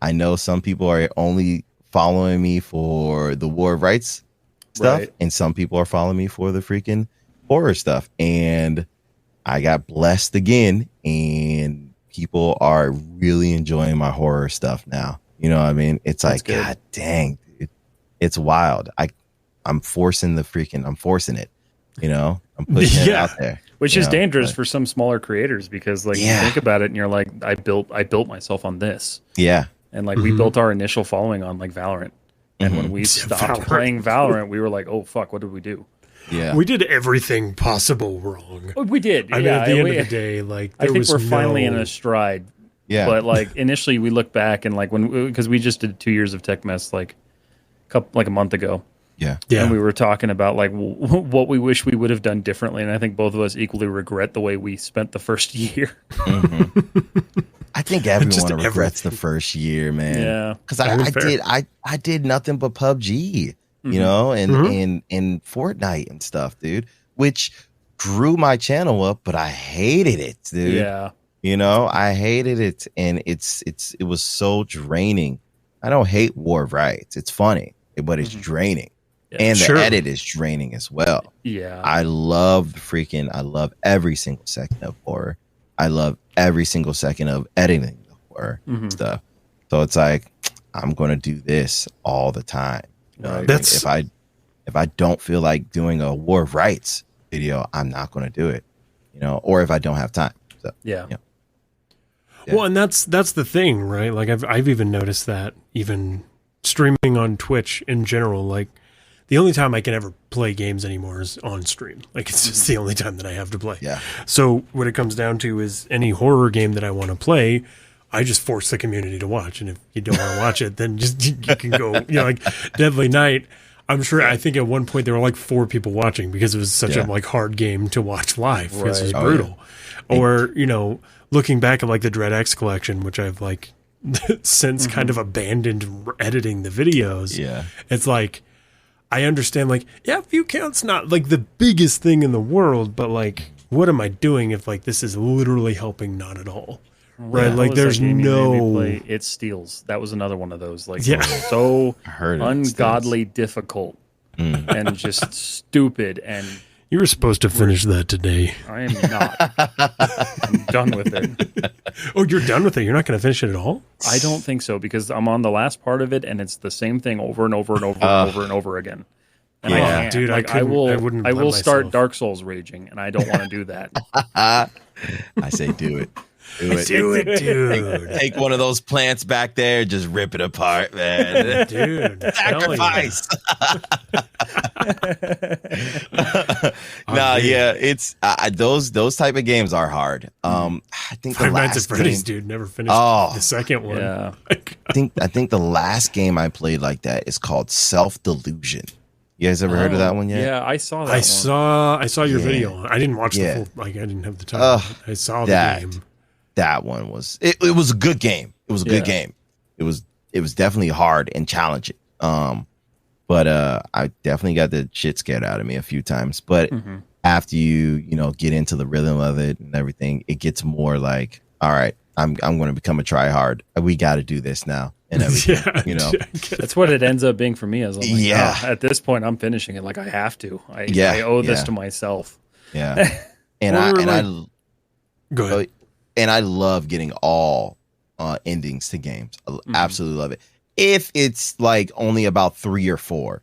I know some people are only following me for the War of Rights stuff, Right. and some people are following me for the freaking horror stuff. And I got blessed again, and people are really enjoying my horror stuff now. You know what I mean? It's That's like, good. God dang, dude. It's wild. I'm forcing it. You know, I'm pushing it Yeah. out there. Which you is know, dangerous but- for some smaller creators, because like you Yeah. think about it and you're like, I built myself on this. Yeah. And like we built our initial following on like Valorant. And when we stopped Valorant. playing Valorant, we were like, oh fuck, what did we do? Yeah. We did everything possible wrong. Oh, we did. I mean, yeah, at the end we- of the day, like, I there think was we're finally in no- a stride. Yeah. But like initially we look back and like because we just did 2 years of Tech Mess like a month ago. Yeah. Yeah. And we were talking about like what we wish we would have done differently. And I think both of us equally regret the way we spent the first year. I think everyone Just regrets the everything. first year, man. Yeah. Because I mean, fair. I did nothing but PUBG, you know, and Fortnite and stuff, dude, which grew my channel up, but I hated it, dude. Yeah. You know, I hated it, and it was so draining. I don't hate War of Rights. It's funny, but it's draining. Yeah. And the Sure. edit is draining as well. Yeah. I love every single second of horror. I love every single second of editing the horror stuff. So it's like, I'm going to do this all the time. You know what I mean? That's- if I don't feel like doing a War of Rights video, I'm not going to do it, you know, or if I don't have time. So, Yeah. yeah. Well, and that's the thing, right? Like I've even noticed that even streaming on Twitch in general, like the only time I can ever play games anymore is on stream. Like it's just the only time that I have to play. Yeah. So what it comes down to is any horror game that I want to play, I just force the community to watch. And if you don't want to watch it, then just you can go, you know, like Deadly Night. I think at one point there were like 4 people watching because it was such a Yeah. like hard game to watch live because it was Right. Oh, yeah. brutal. Or, you know, looking back at like the Dread X collection, which I've like since kind of abandoned editing the videos. Yeah. It's like, I understand, like, yeah, view count's not like the biggest thing in the world, but like, what am I doing if like this is literally helping not at all? Right? What Like, was that there's game you made me no. play? It Steals. That was another one of those. Like, Yeah. so I heard it. ungodly difficult and just stupid. And You were supposed to finish that today. I am not. I'm done with it. Oh, you're done with it? You're not going to finish it at all? I don't think so because I'm on the last part of it and it's the same thing over and over and over and over and over again. And Yeah. I can't. Dude, I like, couldn't- I wouldn't I let will start myself. Dark Souls raging, and I don't want to do that. I say do it. Do it. Do it, dude. Take one of those plants back there, just rip it apart, man. Dude. hell yeah. Sacrifice. No, yeah, it's those type of games are hard. I think the Five Nights at last Freddy's, game, dude, never finished Oh. the second one. Yeah. I think the last game I played like that is called Self Delusion. You guys ever heard of that one yet? Yeah, I saw that. I one. saw your Yeah. video. I didn't watch Yeah. the full, like I didn't have the time. Ugh, I saw the that. game. that one was it was a good game. It was a good game. It was definitely hard and challenging. But I definitely got the shit scared out of me a few times. But after you get into the rhythm of it and everything, it gets more like, all right, I'm going to become a try hard. We got to do this now and everything. That's what it ends up being for me. As I'm like, at this point, I'm finishing it. Like I have to. I owe this to myself. Yeah, and go ahead. And I love getting all endings to games. I absolutely love it. If it's like only about 3 or 4,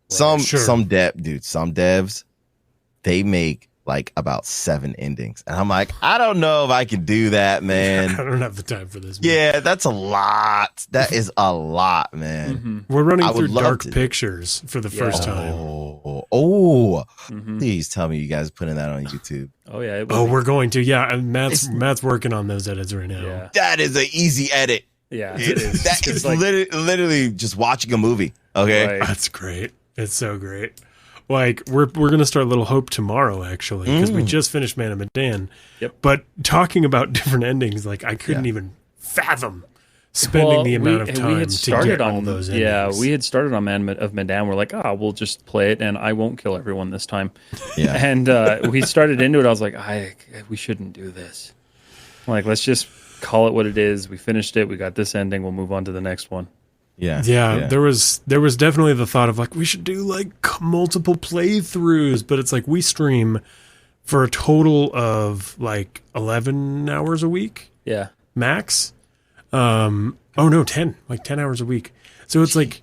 some devs, they make like about 7 endings, and I'm like, I don't know if I can do that, man. I don't have the time for this, man. Yeah, that's a lot. That is a lot, man. We're running through Dark Pictures for the first time. Please tell me you guys are putting that on YouTube. Oh yeah. We're going to. Yeah, and Matt's working on those edits right now. Yeah. That is an easy edit. Yeah, it is. That is like, literally just watching a movie. Okay, right. That's great. It's so great. Like we're gonna start Little Hope tomorrow, actually, because we just finished Man of Medan. Yep. But talking about different endings, like I couldn't even fathom spending the amount of time to get all those endings. Yeah, we had started on Man of Medan. We're like, we'll just play it, and I won't kill everyone this time. Yeah. And we started into it. I was like, we shouldn't do this. Like, let's just call it what it is. We finished it. We got this ending. We'll move on to the next one. Yeah. There was definitely the thought of like we should do like multiple playthroughs, but it's like we stream for a total of like 11 hours a week. Yeah, max. 10 hours a week. So it's like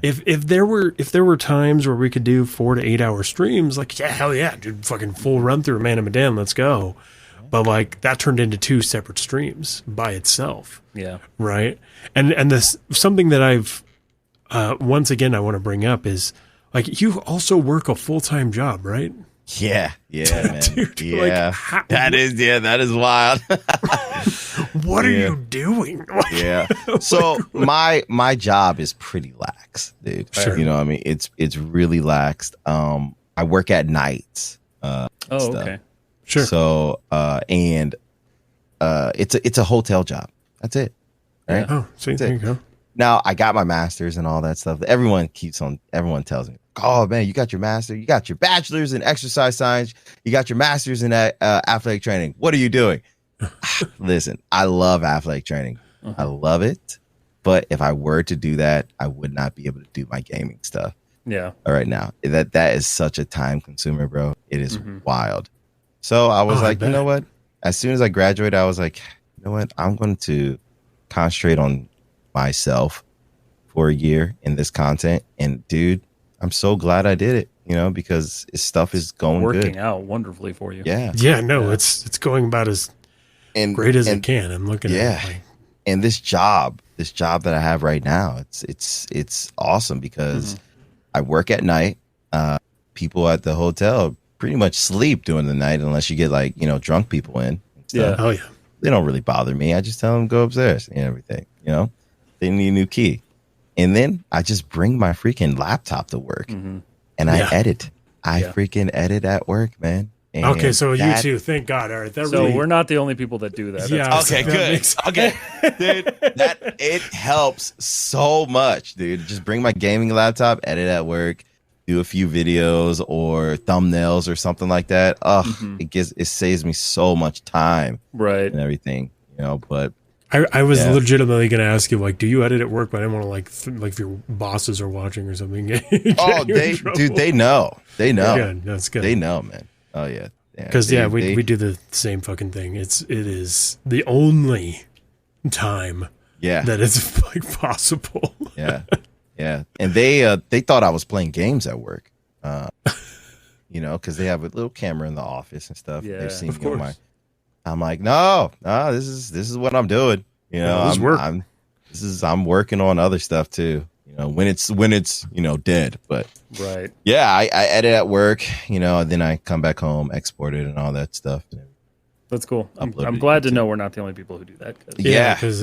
if there were times where we could do 4 to 8 hour streams, like hell yeah, dude, fucking full run through Man of Medan, let's go. But like that turned into 2 separate streams by itself. Yeah. Right. And this something that I've once again I want to bring up is like you also work a full-time job, right? Yeah, man. Dude, yeah. Like, that is wild. What are you doing? Yeah. So my job is pretty lax, dude. Sure. You know what I mean? It's really laxed. I work at nights. Okay. Sure. So it's a hotel job. That's it. Right? Oh, see, there you go. Now I got my master's and all that stuff. Everyone tells me, oh man, you got your master, you got your bachelor's in exercise science, you got your master's in athletic training. What are you doing? Listen, I love athletic training. I love it. But if I were to do that, I would not be able to do my gaming stuff. Yeah. All right now. That is such a time consumer, bro. It is wild. So I was like, you know what? As soon as I graduated, I was like, you know what? I'm going to concentrate on myself for a year in this content. And dude, I'm so glad I did it, because stuff is going working out wonderfully for you. Yeah. Yeah, no, it's going about as great as it can. I'm looking at it. Like, and this job that I have right now, it's awesome because I work at night. People at the hotel pretty much sleep during the night unless you get like, drunk people in. Yeah. Oh yeah. They don't really bother me. I just tell them go upstairs and everything, They need a new key. And then I just bring my freaking laptop to work and I edit. I freaking edit at work, man. And okay, so you too. Thank God. All right. So we're not the only people that do that. Yeah. Okay, good. Okay. Dude, it helps so much, dude. Just bring my gaming laptop, edit at work, do a few videos or thumbnails or something like that. It saves me so much time. Right. And everything, but I was legitimately going to ask you, like, do you edit at work? But I didn't want to, like if your bosses are watching or something. They know. They know. Good. That's good. They know, man. Oh, yeah. Because, we do the same fucking thing. It is the only time that it's, like, possible. Yeah. Yeah. And they thought I was playing games at work, because they have a little camera in the office and stuff. Yeah, they've seen of me on course. I'm like, no, this is what I'm doing. This work. I'm working on other stuff too. When it's dead. But right. Yeah, I edit at work. Then I come back home, export it, and all that stuff. That's cool. I'm glad to know we're not the only people who do that. Because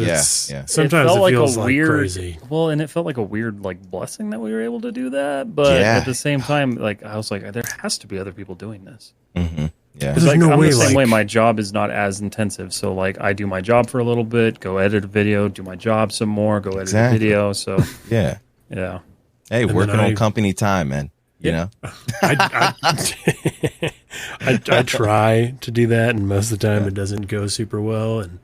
sometimes it feels like crazy. Well, and it felt like a weird like blessing that we were able to do that. But at the same time, like I was like, there has to be other people doing this. Mm-hmm. Yeah. There's Like, no I'm way, the same like- way. My job is not as intensive. So like I do my job for a little bit, go edit a video, do my job some more, go edit Exactly. a video. So Yeah. yeah. Hey, then working I- on company time, man. You know? I try to do that, and most of the time it doesn't go super well, and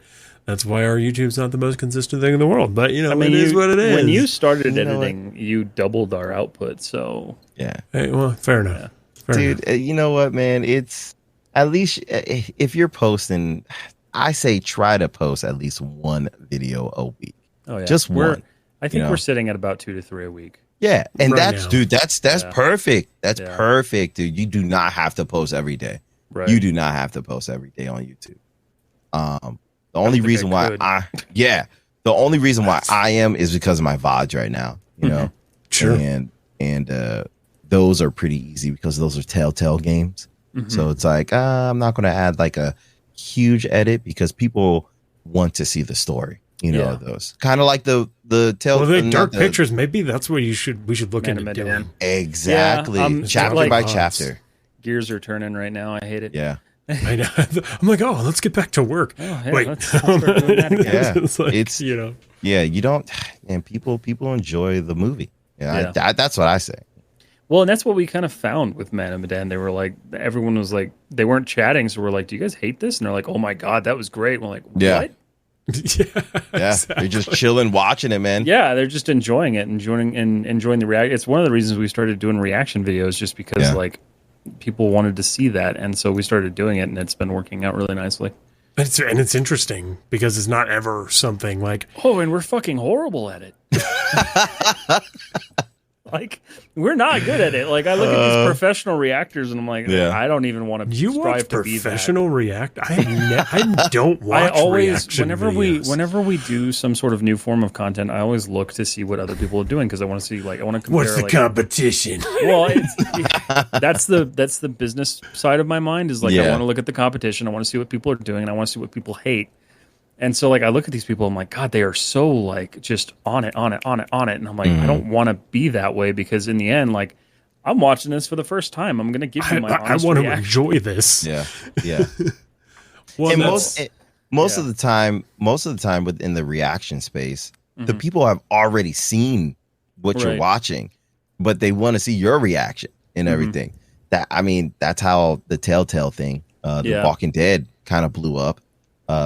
that's why our YouTube's not the most consistent thing in the world. But you know, it is what it is. When you started You know editing, you doubled our output. So Yeah. Hey, well, fair enough. Fair enough. Dude, you know what, man? It's at least if you're posting, I say try to post at least one video a week. oh yeah, Just one, I think you know? we're sitting at about 2 to 3 a week. Yeah, and Right that's now. dude, that's Yeah. perfect. That's Yeah. perfect, dude. You do not have to post every day. Right. You do not have to post every day on YouTube. The only think reason I why could. the only reason why I am is because of my VODs right now. You know, Sure. and those are pretty easy because those are Telltale games. Mm-hmm. So it's like I'm not going to add like a huge edit because people want to see the story. You know, Yeah. those kind of like the Telltale. Well, the not dark the- pictures. Maybe that's what we should look Man into to doing. man. Exactly, Yeah, chapter like- by Odds. chapter. Gears are turning right now. I hate it. Yeah. I know. I'm like, oh, let's get back to work. Oh, hey, Wait, let's start doing that again. Yeah. it's like, It's- you know. Yeah, you don't, and people enjoy the movie. Yeah, Yeah. that's what I say. Well, and that's what we kind of found with Man of Medan. They were like, everyone was like, they weren't chatting, so we're like, "Do you guys hate this?" And they're like, "Oh my god, that was great." We're like, Yeah. "What?" Yeah. Yeah, they're just chilling, watching it, man. Yeah, they're just enjoying it, enjoying the react. It's one of the reasons we started doing reaction videos, just because Yeah. like people wanted to see that, and so we started doing it, and it's been working out really nicely. It's interesting because it's not ever something like, Oh, and we're fucking horrible at it. Like, wewe're not good at it. Like, I look at these professional reactors, and I'm like, Yeah. I don't even want to you watch strive to be that. professional react. I don't watch. I always, reaction whenever videos. we do some sort of new form of content, I always look to see what other people are doing because I want to see, like, I want to compare. What's the like, competition? well, that's the business side of my mind is like I Yeah. want to look at the competition, I want to see what people are doing, and I want to see what people hate. And so like I look at these people, I'm like, God, they are so like just on it, and I'm like, I don't want to be that way because in the end, like I'm watching this for the first time. I'm gonna give you my I honest want to reaction. enjoy this. Yeah, yeah. Well, And that's- most yeah. of the time within the reaction space, the Mm-hmm. people have already seen what you're Right. watching, but they want to see your reaction and Mm-hmm. everything. That's how the Telltale thing, the Yeah. Walking Dead, kind of blew up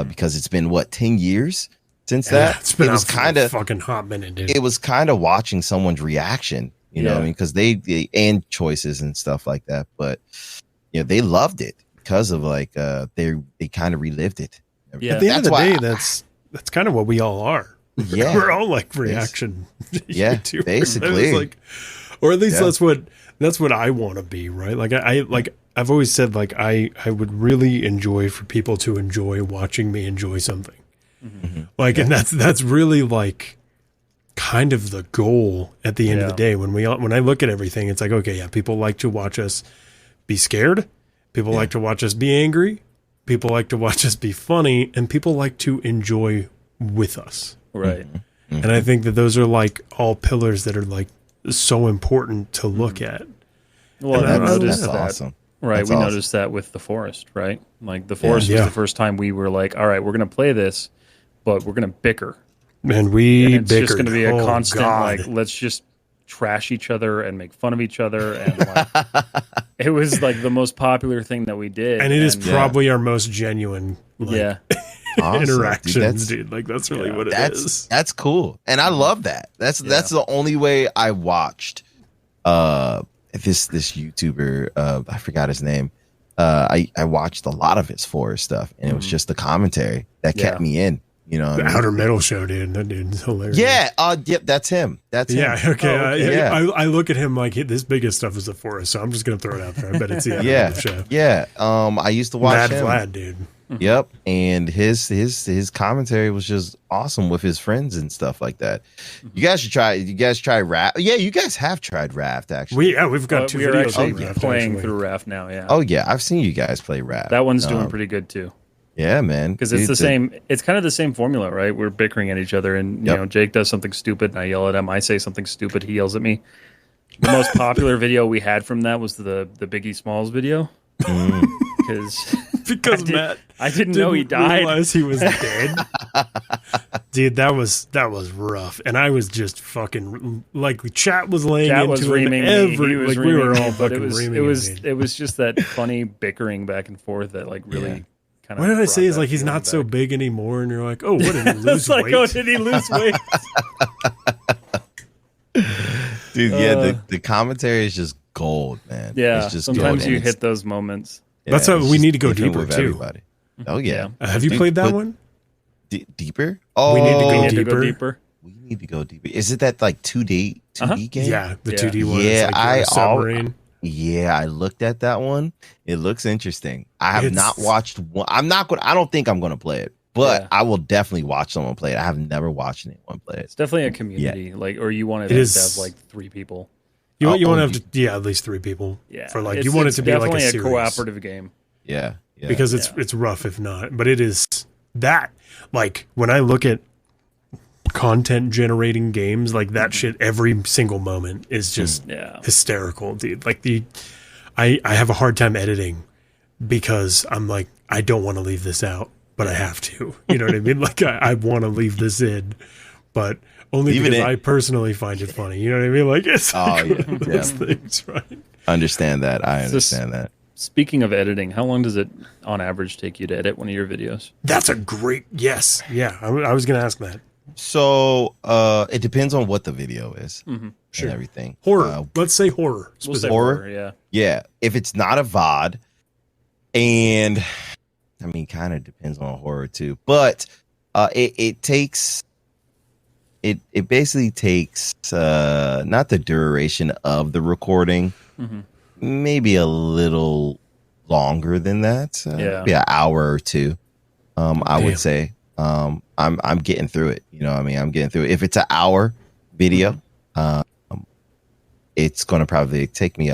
because it's been 10 years since yeah, that. it's been it was out for kind a of fucking hot minute, dude. it was kind of watching someone's reaction, you know what I Yeah. mean? Because they and choices and stuff like that. But they loved it because of like they kind of relived it. Yeah. At the end of the That's why day, that's kind of what we all are. Yeah. We're all like reaction. Yeah, YouTubers. basically. It's like, or at least Yeah. that's what I want to be, right? Like I've always said, like I would really enjoy for people to enjoy watching me enjoy something. Like, and that's really like kind of the goal at the end of the Yeah. day. When I look at everything, it's like, okay, yeah, people like to watch us be scared. People like to watch us be angry. People like to watch us be funny, and people like to enjoy with us. Right. And I think that those are like all pillars that are like so important to look at. Well, And I that's- noticed That's that. awesome. Right, That's we awesome. noticed that with The Forest, right? Like The Forest Yeah. was the first time we were like, all right, we're going to play this, but we're going to bicker. And we And it's bickered. just going to be a Oh, constant, God. like, let's just trash each other and make fun of each other. And like, it was like the most popular thing that we did. and it is Yeah. probably our most genuine like, yeah. Awesome, dude. interactions, dude. Like that's really Yeah. what it That's is. that's cool, and I love that. That's the only way I watched this YouTuber. I forgot his name. I watched a lot of his Forest stuff, and it was just the commentary that kept Yeah. me in. You know, what The I mean? Outer Middle Show, dude. That dude's hilarious. Yeah, yep, that's him. That's Yeah. him. Okay. Oh, okay. Yeah. I look at him like this biggest stuff is the Forest, so I'm just gonna throw it out there. I bet it's the Outer Yeah, Middle Show. yeah. I used to watch Mad him. Vlad, dude. Yep, and his commentary was just awesome with his friends and stuff like that. You guys should try. You guys try Raft. Yeah, you guys have tried Raft actually. We've got two we are videos actually on Raft, playing actually. through Raft now, yeah. Oh yeah, I've seen you guys play Raft. That one's doing pretty good too. Yeah, man. Because it's Dude, the same. It's kind of the same formula, right? We're bickering at each other, and Yep. Jake does something stupid, and I yell at him. I say something stupid, he yells at me. The most popular video we had from that was the Biggie Smalls video. Mm. because Matt I didn't know he died. Realize he was dead. Dude, that was rough, and I was just fucking like chat was laying Chat into was him reaming every me. He was like we were reaming all me, but fucking reaming him. it was just that funny bickering back and forth that like really kind of. What did I say? Is like he's not so big anymore, and you're like, oh, what did he lose It's like, weight? oh, did he lose weight? Dude, yeah, the commentary is just gold, man. Yeah, it's just sometimes gold, you and hit those moments. That's how it's we just need to go different deeper, with too. everybody. Oh yeah, Have you Dude, played that but one? Deeper? Oh, We need to go We need to deeper. go deeper. We need to go deeper. Is it that like 2D game? Yeah, the Yeah. 2D one. Yeah, It's like you're a submarine. Yeah, I looked at that one. It looks interesting. I have It's- not watched one. I don't think I'm going to play it, but Yeah. I will definitely watch someone play it. I have never watched anyone play it. It's definitely a community, like, or you want It to is- have like 3 people. You want Oh, to have at least 3 people. Yeah, For like It's- you want it it's to be like a definitely series. cooperative game. Yeah. Because it's rough if not, but it is that like when I look at content generating games like that shit, every single moment is just Yeah. hysterical, dude. Like I have a hard time editing because I'm like, I don't want to leave this out, but I have to. You know what I mean? Like I want to leave this in, but only Even because it- I personally find it funny. You know what I mean? Like it's like yeah, one of those things, right? Understand that. I this- understand that. Speaking of editing, how long does it on average take you to edit one of your videos? That's a great yes. Yeah, I was going to ask that. So it depends on what the video is Sure. and everything. Horror. Let's say horror. We'll say specifically. Horror? yeah. Yeah, if it's not a VOD, and I mean, kind of depends on horror too, but it takes it basically takes not the duration of the recording, maybe a little longer than that, maybe an hour or two. I Damn. would say I'm getting through it. You know what I mean? I'm getting through it. If it's an hour video, it's going to probably take me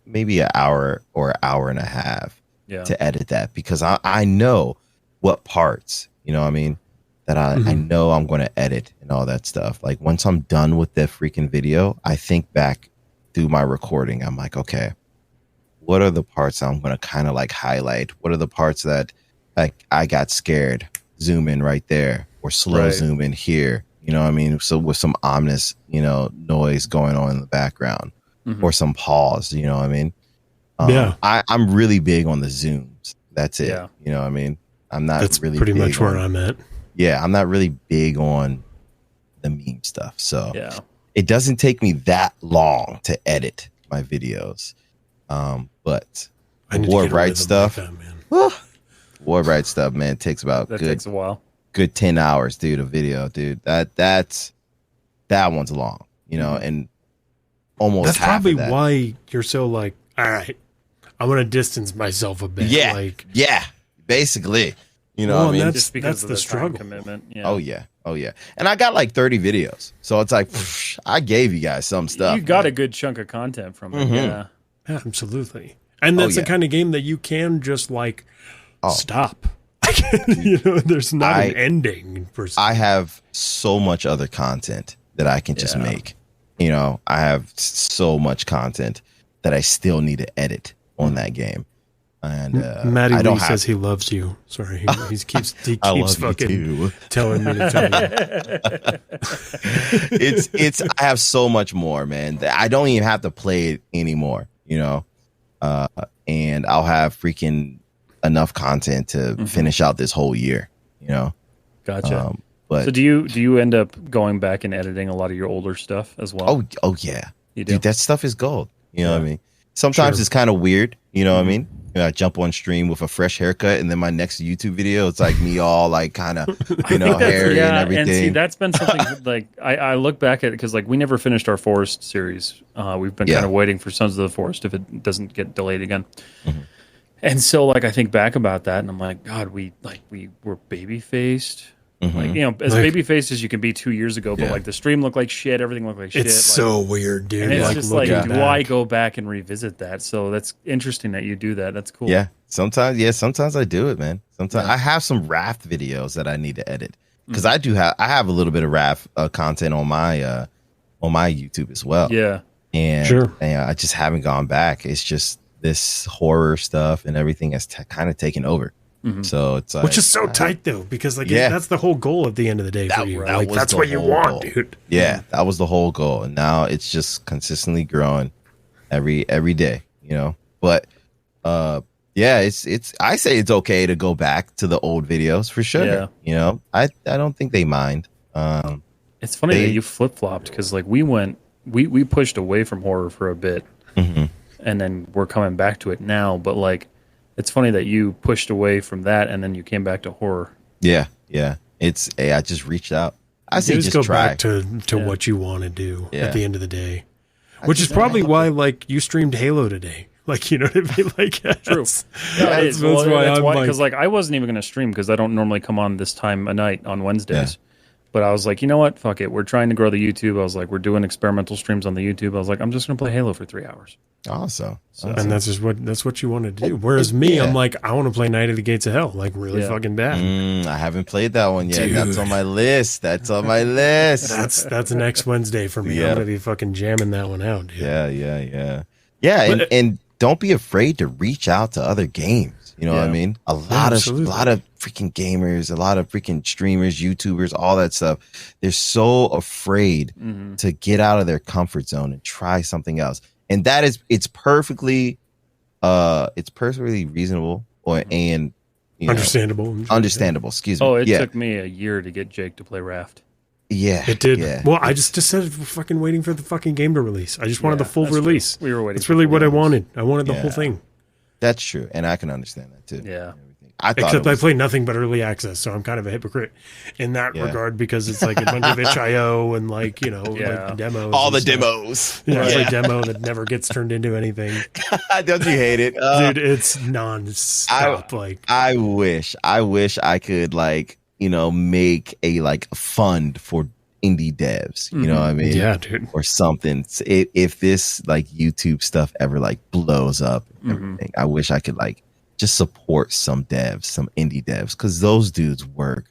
maybe an hour or hour and a half Yeah. to edit that, because I know what parts, you know what I mean, that I know I'm going to edit and all that stuff. Like once I'm done with the freaking video, I think back through my recording. I'm like, okay, what are the parts I'm going to kind of like highlight? What are the parts that like I got scared? Zoom in right there, or slow Right. zoom in here. You know what I mean? So with some ominous, noise going on in the background, or some pause, you know what I mean? Yeah. I'm really big on the zooms. That's it. Yeah. You know what I mean? I'm not That's really pretty big much where on, I'm at. Yeah, I'm not really big on the meme stuff. So Yeah. it doesn't take me that long to edit my videos. But I need to War get a Right rhythm stuff. like that, man. War Right stuff, man, takes about That good takes a while. 10 hours, dude, a video, dude. That one's long, and almost That's half probably of that. why you're so like, all right, I'm gonna distance myself a bit. Yeah. Like, Yeah. Basically. You know Well, what I mean? and Just because that's of the the struggle. time commitment. Yeah. Oh yeah. Oh yeah. And I got like 30 videos. So it's like I gave you guys some stuff. You got man. a good chunk of content from it. Mhm. Yeah. yeah, absolutely. And that's yeah. the kind of game that you can just like Oh. stop. There's not an ending for. I have so much other content that I can just Yeah. make. I have so much content that I still need to edit on that game. And Matty I don't Lee have says he loves you. Sorry, he keeps I keeps love fucking you too. telling me to tell you. it's I have so much more, man, that I don't even have to play it anymore, and I'll have freaking enough content to finish out this whole year, Gotcha. but So do you end up going back and editing a lot of your older stuff as well? oh yeah, You do? dude, that stuff is gold. You know what I mean? Sometimes Sure. it's kind of weird, you know what I mean? I jump on stream with a fresh haircut, and then my next YouTube video, it's like me all like kind of, hairy and everything. And see, that's been something like I look back at it because like we never finished our Forest series. We've been Yeah. kind of waiting for Sons of the Forest if it doesn't get delayed again. Mm-hmm. And so like I think back about that, and I'm like, God, we were baby faced. Like as Like- baby faced as you can be 2 years ago, but Yeah. like the stream looked like shit, everything looked like shit. It's like, so weird, dude. and it's like, just like, looking do I back. go back and revisit that? So that's interesting that you do that. That's cool. Yeah, sometimes I do it, man. Sometimes I have some Raft videos that I need to edit, because I have a little bit of Raft content on my YouTube as well. Yeah. And, Sure. and I just haven't gone back. It's just this horror stuff and everything has kind of taken over. So it's like, which is so tight though, because like that's the whole goal at the end of the day for you. Like that's what you want, dude. Yeah, that was the whole goal, and now it's just consistently growing every day, you know. But yeah, it's I say it's okay to go back to the old videos for sure. Yeah. You know, I don't think they mind. It's funny that you flip flopped because like we pushed away from horror for a bit, and then we're coming back to it now. But like, it's funny that you pushed away from that and then you came back to horror. Yeah. It's I just reached out. I say just go try back to what you want to do Yeah. at the end of the day, which is probably why like you streamed Halo today. Like, you know what I mean? Like, True. That's why I'm like, because like I wasn't even going to stream because I don't normally come on this time of night on Wednesdays. But I was like, you know what? Fuck it. We're trying to grow the YouTube. I was like, we're doing experimental streams on the YouTube. I was like, I'm just going to play Halo for 3 hours. awesome. and that's what you want to do. Whereas me, I'm like, I want to play Night of the Gates of Hell, like really fucking bad. I haven't played that one yet. Dude. That's on my list. That's That's next Wednesday for me. Yeah. I'm gonna be fucking jamming that one out, dude. Yeah, and don't be afraid to reach out to other games. You know what I mean? A lot of freaking gamers, a lot of freaking streamers, YouTubers, all that stuff. They're so afraid to get out of their comfort zone and try something else. And that is it's perfectly reasonable and understandable. Excuse me. Oh, it took me a year to get Jake to play Raft. Yeah, it did. Yeah. Well, I just said fucking waiting for the fucking game to release. I just wanted the full release. True. We were waiting. That's really what I wanted. I wanted the whole thing. That's true, and I can understand that too. Yeah. Except I play nothing but early access, so I'm kind of a hypocrite in that regard because it's like a bunch of itch.io and like, you know, like demos. All the demos. It's like demo that never gets turned into anything. Don't you hate it? Dude, it's non-stop. I wish I could like, you know, make a like fund for indie devs, you know what I mean? Yeah, dude. Or something. If this like YouTube stuff ever like blows up and everything, I wish I could like just support some devs, some indie devs, because those dudes work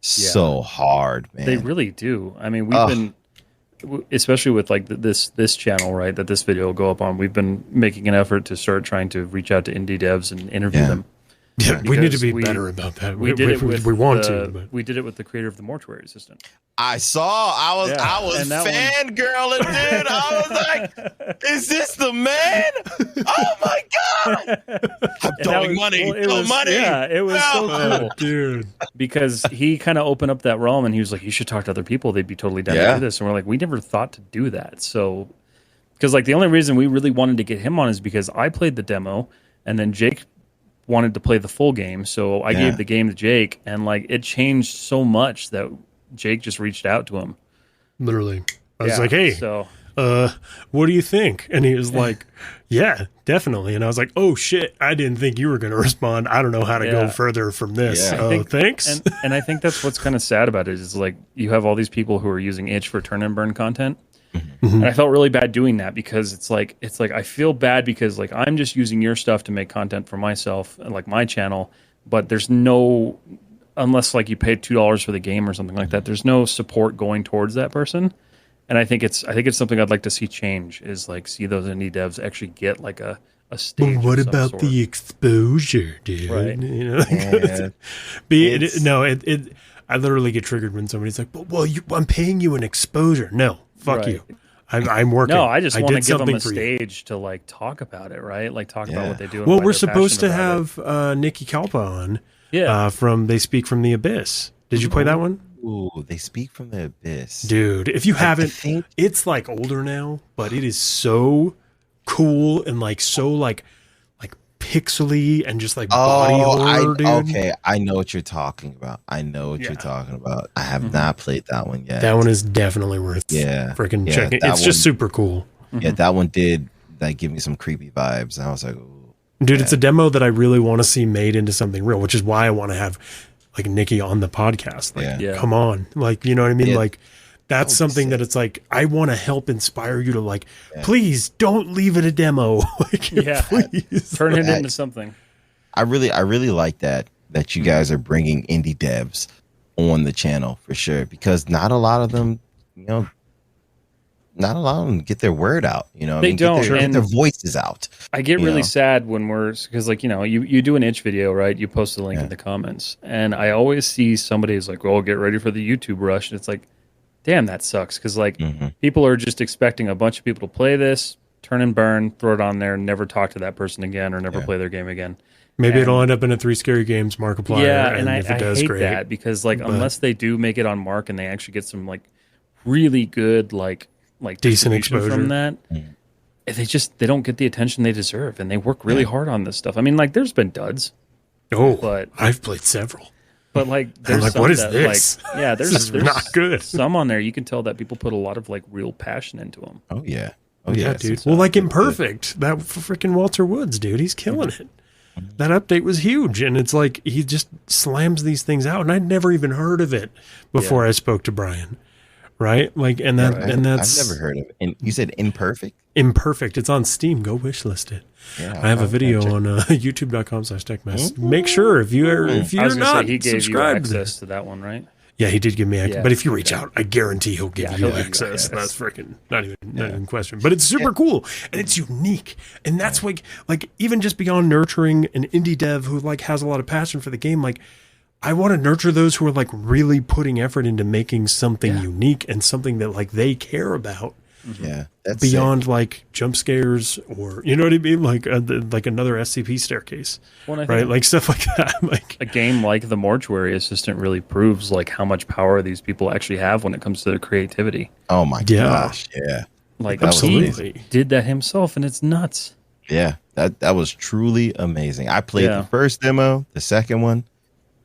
so hard, man. They really do. I mean, we've been, especially with like this channel, right, that this video will go up on, we've been making an effort to start trying to reach out to indie devs and interview them. Yeah, we need to be better about that. We did it with we want to. But. We did it with the creator of the Mortuary Assistant. I was fangirling, dude. I was like, is this the man? Oh my God. I'm throwing money. Yeah, it was so cool. Dude. Because he kind of opened up that realm and he was like, you should talk to other people. They'd be totally down to do this. And we're like, we never thought to do that. So, because like the only reason we really wanted to get him on is because I played the demo and then Jake wanted to play the full game, so I gave the game to Jake, and like it changed so much that Jake just reached out to him. Literally, I was like, "Hey, what do you think?" And he was like, "Yeah, definitely." And I was like, "Oh shit, I didn't think you were going to respond. I don't know how to go further from this. Thanks." And I think that's what's kind of sad about it is like you have all these people who are using itch for turn and burn content. And I felt really bad doing that because it's like I feel bad because like I'm just using your stuff to make content for myself and like my channel, but there's no, unless like you paid $2 for the game or something like that, there's no support going towards that person. And I think it's something I'd like to see change is like see those indie devs actually get like a stage. But what about the exposure, dude? Right. You know, I literally get triggered when somebody's like, "Well, I'm paying you an exposure." No. Fuck you. I'm working. No, I just want to give them a stage to like talk about it, right? Like talk about what they do. Well, we're supposed to have Nikki Kalpa on from They Speak from the Abyss. Did you play that one? Ooh, They Speak from the Abyss. Dude, if you haven't, it's like older now, but it is so cool and like so like pixely and just like body horror, dude. Okay, I know what you're talking about. I have not played that one yet. That one is definitely worth freaking checking. It's just super cool. Yeah, that one did like give me some creepy vibes. And I was like, ooh, dude, it's a demo that I really want to see made into something real, which is why I want to have like Nikki on the podcast. Like, come on. Like, you know what I mean? Yeah. Like that's something that it's like, I want to help inspire you to like, please don't leave it a demo. Like, please. Turn it into something. I really like that you guys are bringing indie devs on the channel for sure, because not a lot of them, you know, not allowing them to get their word out. You know, They don't, get their voices out. I get you really know? sad when because like, you do an itch video, right? You post the link in the comments, and I always see somebody who's like, "Oh, get ready for the YouTube rush," and it's like, damn, that sucks, because like people are just expecting a bunch of people to play this, turn and burn, throw it on there, never talk to that person again, or never play their game again. Maybe it'll end up in a 3 Scary Games Markiplier. Yeah, and if it I does, hate great. that, because like unless they do make it on Mark and they actually get some like really good like Decent distribution exposure. from that, they don't get the attention they deserve, and they work really hard on this stuff. I mean, like there's been duds, Oh, but I've played several. but like there's like, some what is that, this? Like, yeah, This there's is not good. Some on there you can tell that people put a lot of like real passion into them. Oh yeah. Oh Yeah, dude. Well, like Imperfect, that freaking Walter Woods, dude, he's killing it. That update was huge, and it's like he just slams these things out, and I'd never even heard of it before I spoke to Brian. Right? Like, and that's I've never heard of it. And you said Imperfect? Imperfect. It's on Steam. Go wishlist it. Yeah, I have a video on youtube.com/techmess. Make sure if you're I was not gonna say he gave you subscribed to access to that one, right? Yeah, he did give me access. Yeah, but if you reach out, I guarantee he'll give you he'll give you access. access. That's freaking not even question. But it's super cool and it's unique. And that's like even just beyond nurturing an indie dev who like has a lot of passion for the game, like I want to nurture those who are like really putting effort into making something unique and something that like they care about. Yeah, that's Beyond like jump scares or you know what I mean, like another SCP staircase, Well, I right? think Like stuff like that. Like a game like The Mortuary Assistant really proves like how much power these people actually have when it comes to their creativity. Oh my gosh, yeah. Like That was he amazing. did that himself, and it's nuts. Yeah, that was truly amazing. I played the first demo, the second one.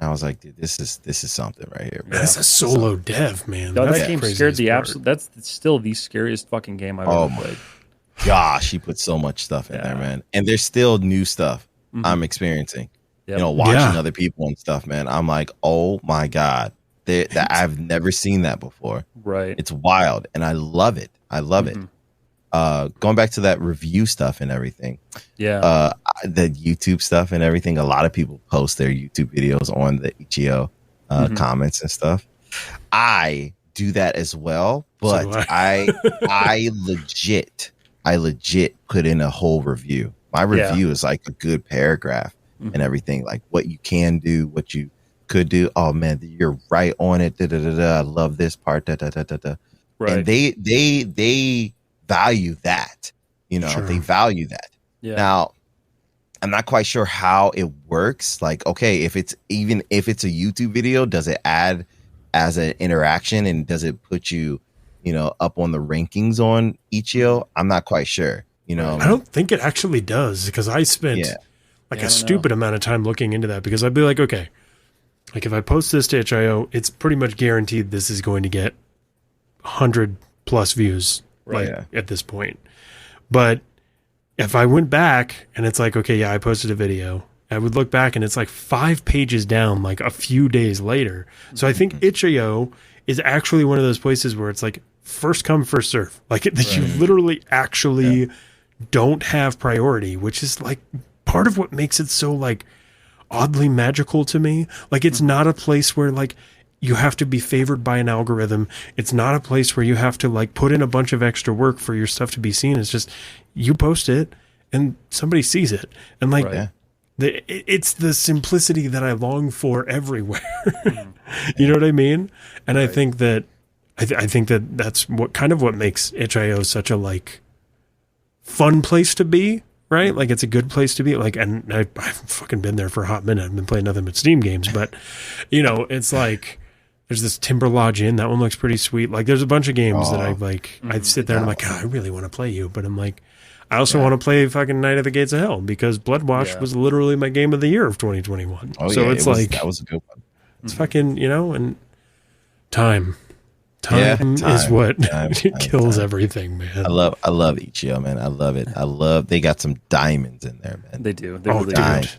I was like, dude, this is something right here. Bro. that's a solo dev, man. No, That's that game craziest scared the part. absolute. That's still the scariest fucking game I've Oh ever my played. Gosh, he put so much stuff in there, man. And there's still new stuff I'm experiencing. Yep. You know, watching Yeah. other people and stuff, man. I'm like, oh my God. That I've never seen that before. Right. It's wild. And I love it. I love it. Going back to that review stuff and everything. Yeah. The YouTube stuff and everything. A lot of people post their YouTube videos on the Ichio comments and stuff. I do that as well, but So do I legit put in a whole review. My review is like a good paragraph and everything, like what you can do, what you could do. Oh man, you're right on it. Da, da, da, da. I love this part. Da, da, da, da, da. Right. And they value that. You know, Sure. they value that. Yeah. Now, I'm not quite sure how it works. Like, okay, if it's a YouTube video, does it add as an interaction and does it put you, up on the rankings on Ichio? I'm not quite sure. I don't think it actually does because I spent like a stupid amount of time looking into that because I'd be like, okay, like if I post this to itch.io, it's pretty much guaranteed this is going to get 100 plus views at this point. But if I went back and it's like, okay, yeah, I posted a video, I would look back and it's like 5 pages down, like a few days later. So I think itch.io is actually one of those places where it's like first come, first serve. Like that you literally actually don't have priority, which is like part of what makes it so like oddly magical to me. Like it's not a place where like you have to be favored by an algorithm. It's not a place where you have to like put in a bunch of extra work for your stuff to be seen. It's just you post it and somebody sees it. And like it's the simplicity that I long for everywhere. You know what I mean? And I think that I think that that's what makes itch.io such a like fun place to be, right? Like it's a good place to be. Like, and I've fucking been there for a hot minute. I've been playing nothing but Steam games, but it's like there's this Timber Lodge Inn. That one looks pretty sweet. Like there's a bunch of games that I like. I'd sit there and I'm like, God, I really want to play you, but I'm like, I also want to play fucking Night of the Gates of Hell because Bloodwash was literally my game of the year of 2021. Oh, so yeah, it's that was a good one. it's fucking, and time is what kills everything, man. I love Ichio, man. I love it. They got some diamonds in there, man. They do. They Oh, really dude.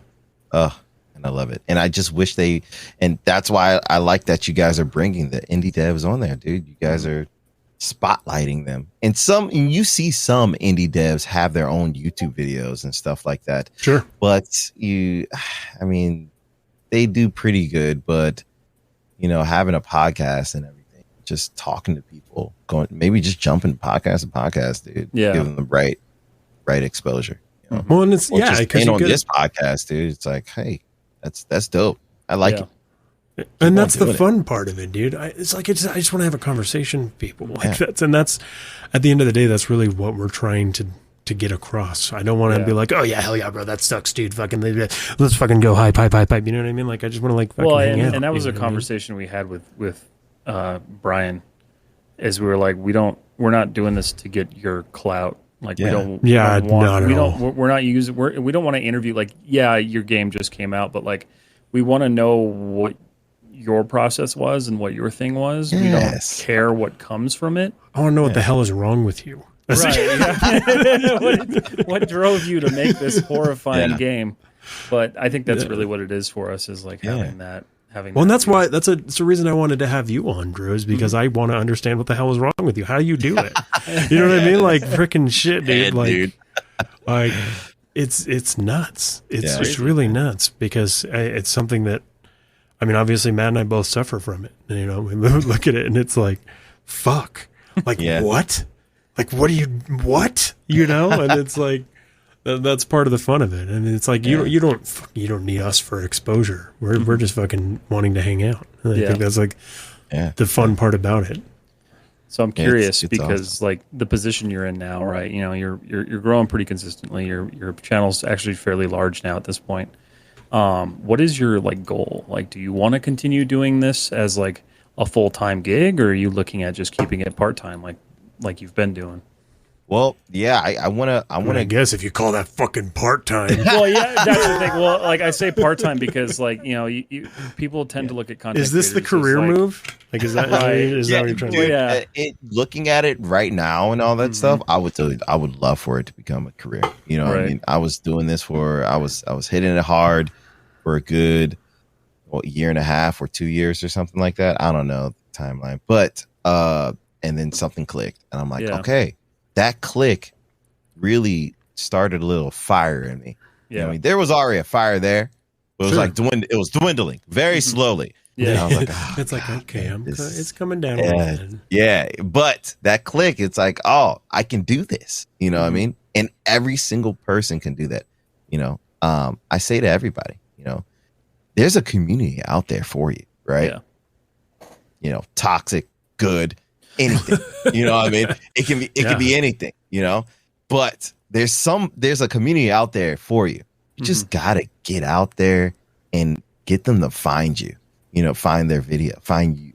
do. And I love it. And I just wish and that's why I like that you guys are bringing the indie devs on there, dude. You guys are spotlighting them. And you see some indie devs have their own YouTube videos and stuff like that. Sure. But they do pretty good, but having a podcast and everything just talking to people, going maybe just jumping podcast to podcast, dude. Yeah. Give them the right exposure. You know? Well, and it's Or just because being on this podcast, dude. It's like, hey, that's dope. I like Yeah. it. and that's the doing it. fun part of it, dude. I just want to have a conversation with people like Yeah. that's at the end of the day, that's really what we're trying to get across. I don't want to Yeah. be like, oh yeah, hell yeah, bro, that sucks, dude. Fucking let's fucking go hype. You know what I mean? Like I just want to like fucking hang out. And that was you a know what I mean? conversation we had with Brian, is we were like, we're not doing this to get your clout. Like Yeah. we don't, Yeah, we don't want, not at we all. don't, we're not using, we don't want to interview like, yeah, your game just came out, but like, we want to know what your process was and what your thing was. Yes. We don't care what comes from it. I want to know what the hell is wrong with you. Right. Yeah. what drove you to make this horrifying Yeah. game? But I think that's really what it is for us, is like having that. Well, and that's why it's a reason I wanted to have you on, Drew, is because I want to understand what the hell is wrong with you. How do you do it? You know what I mean? Like freaking shit, dude. Yeah, like, dude. like it's nuts. It's Yeah. just really nuts because it's something that, I mean, obviously Matt and I both suffer from it. You know, we look at it and it's like, fuck, like Yeah. what? Like what do you what? You know, and it's like. That's part of the fun of it, and it's like you don't need us for exposure. We're just fucking wanting to hang out. And I think that's like Yeah. the fun part about it. So I'm curious it's because awesome. like the position you're in now, right? You know, you're growing pretty consistently. Your channel's actually fairly large now at this point. What is your like goal? Like, do you want to continue doing this as like a full-time gig, or are you looking at just keeping it part-time, like you've been doing? Well, yeah, I wanna I guess if you call that fucking part time, Well, yeah, that's the thing. Well, like I say part-time because like, you know, people tend to look at content. is this the creators as, career like, move? Like is that is that what you're trying to dude, do? Yeah. looking at it right now and all that stuff, I would love for it to become a career. You know, what I Right. mean, I was doing this I was hitting it hard for a good year and a half or 2 years or something like that. I don't know the timeline, but and then something clicked, and I'm like, Yeah. okay, that click really started a little fire in me. You know what I mean, there was already a fire there, but it was Sure. like it was dwindling very slowly. Yeah. And I was like, oh, It's like God, okay, man, this it's coming down a little yeah, bit. yeah, but that click, it's like, oh, I can do this. You know what I mean? And every single person can do that. You know, I say to everybody, you know, there's a community out there for you, right? Yeah. You know, toxic, good, anything. You know what I mean? It can be anything, you know, but there's a community out there for you. You just gotta get out there and get them to find you, you know, find their video, find you.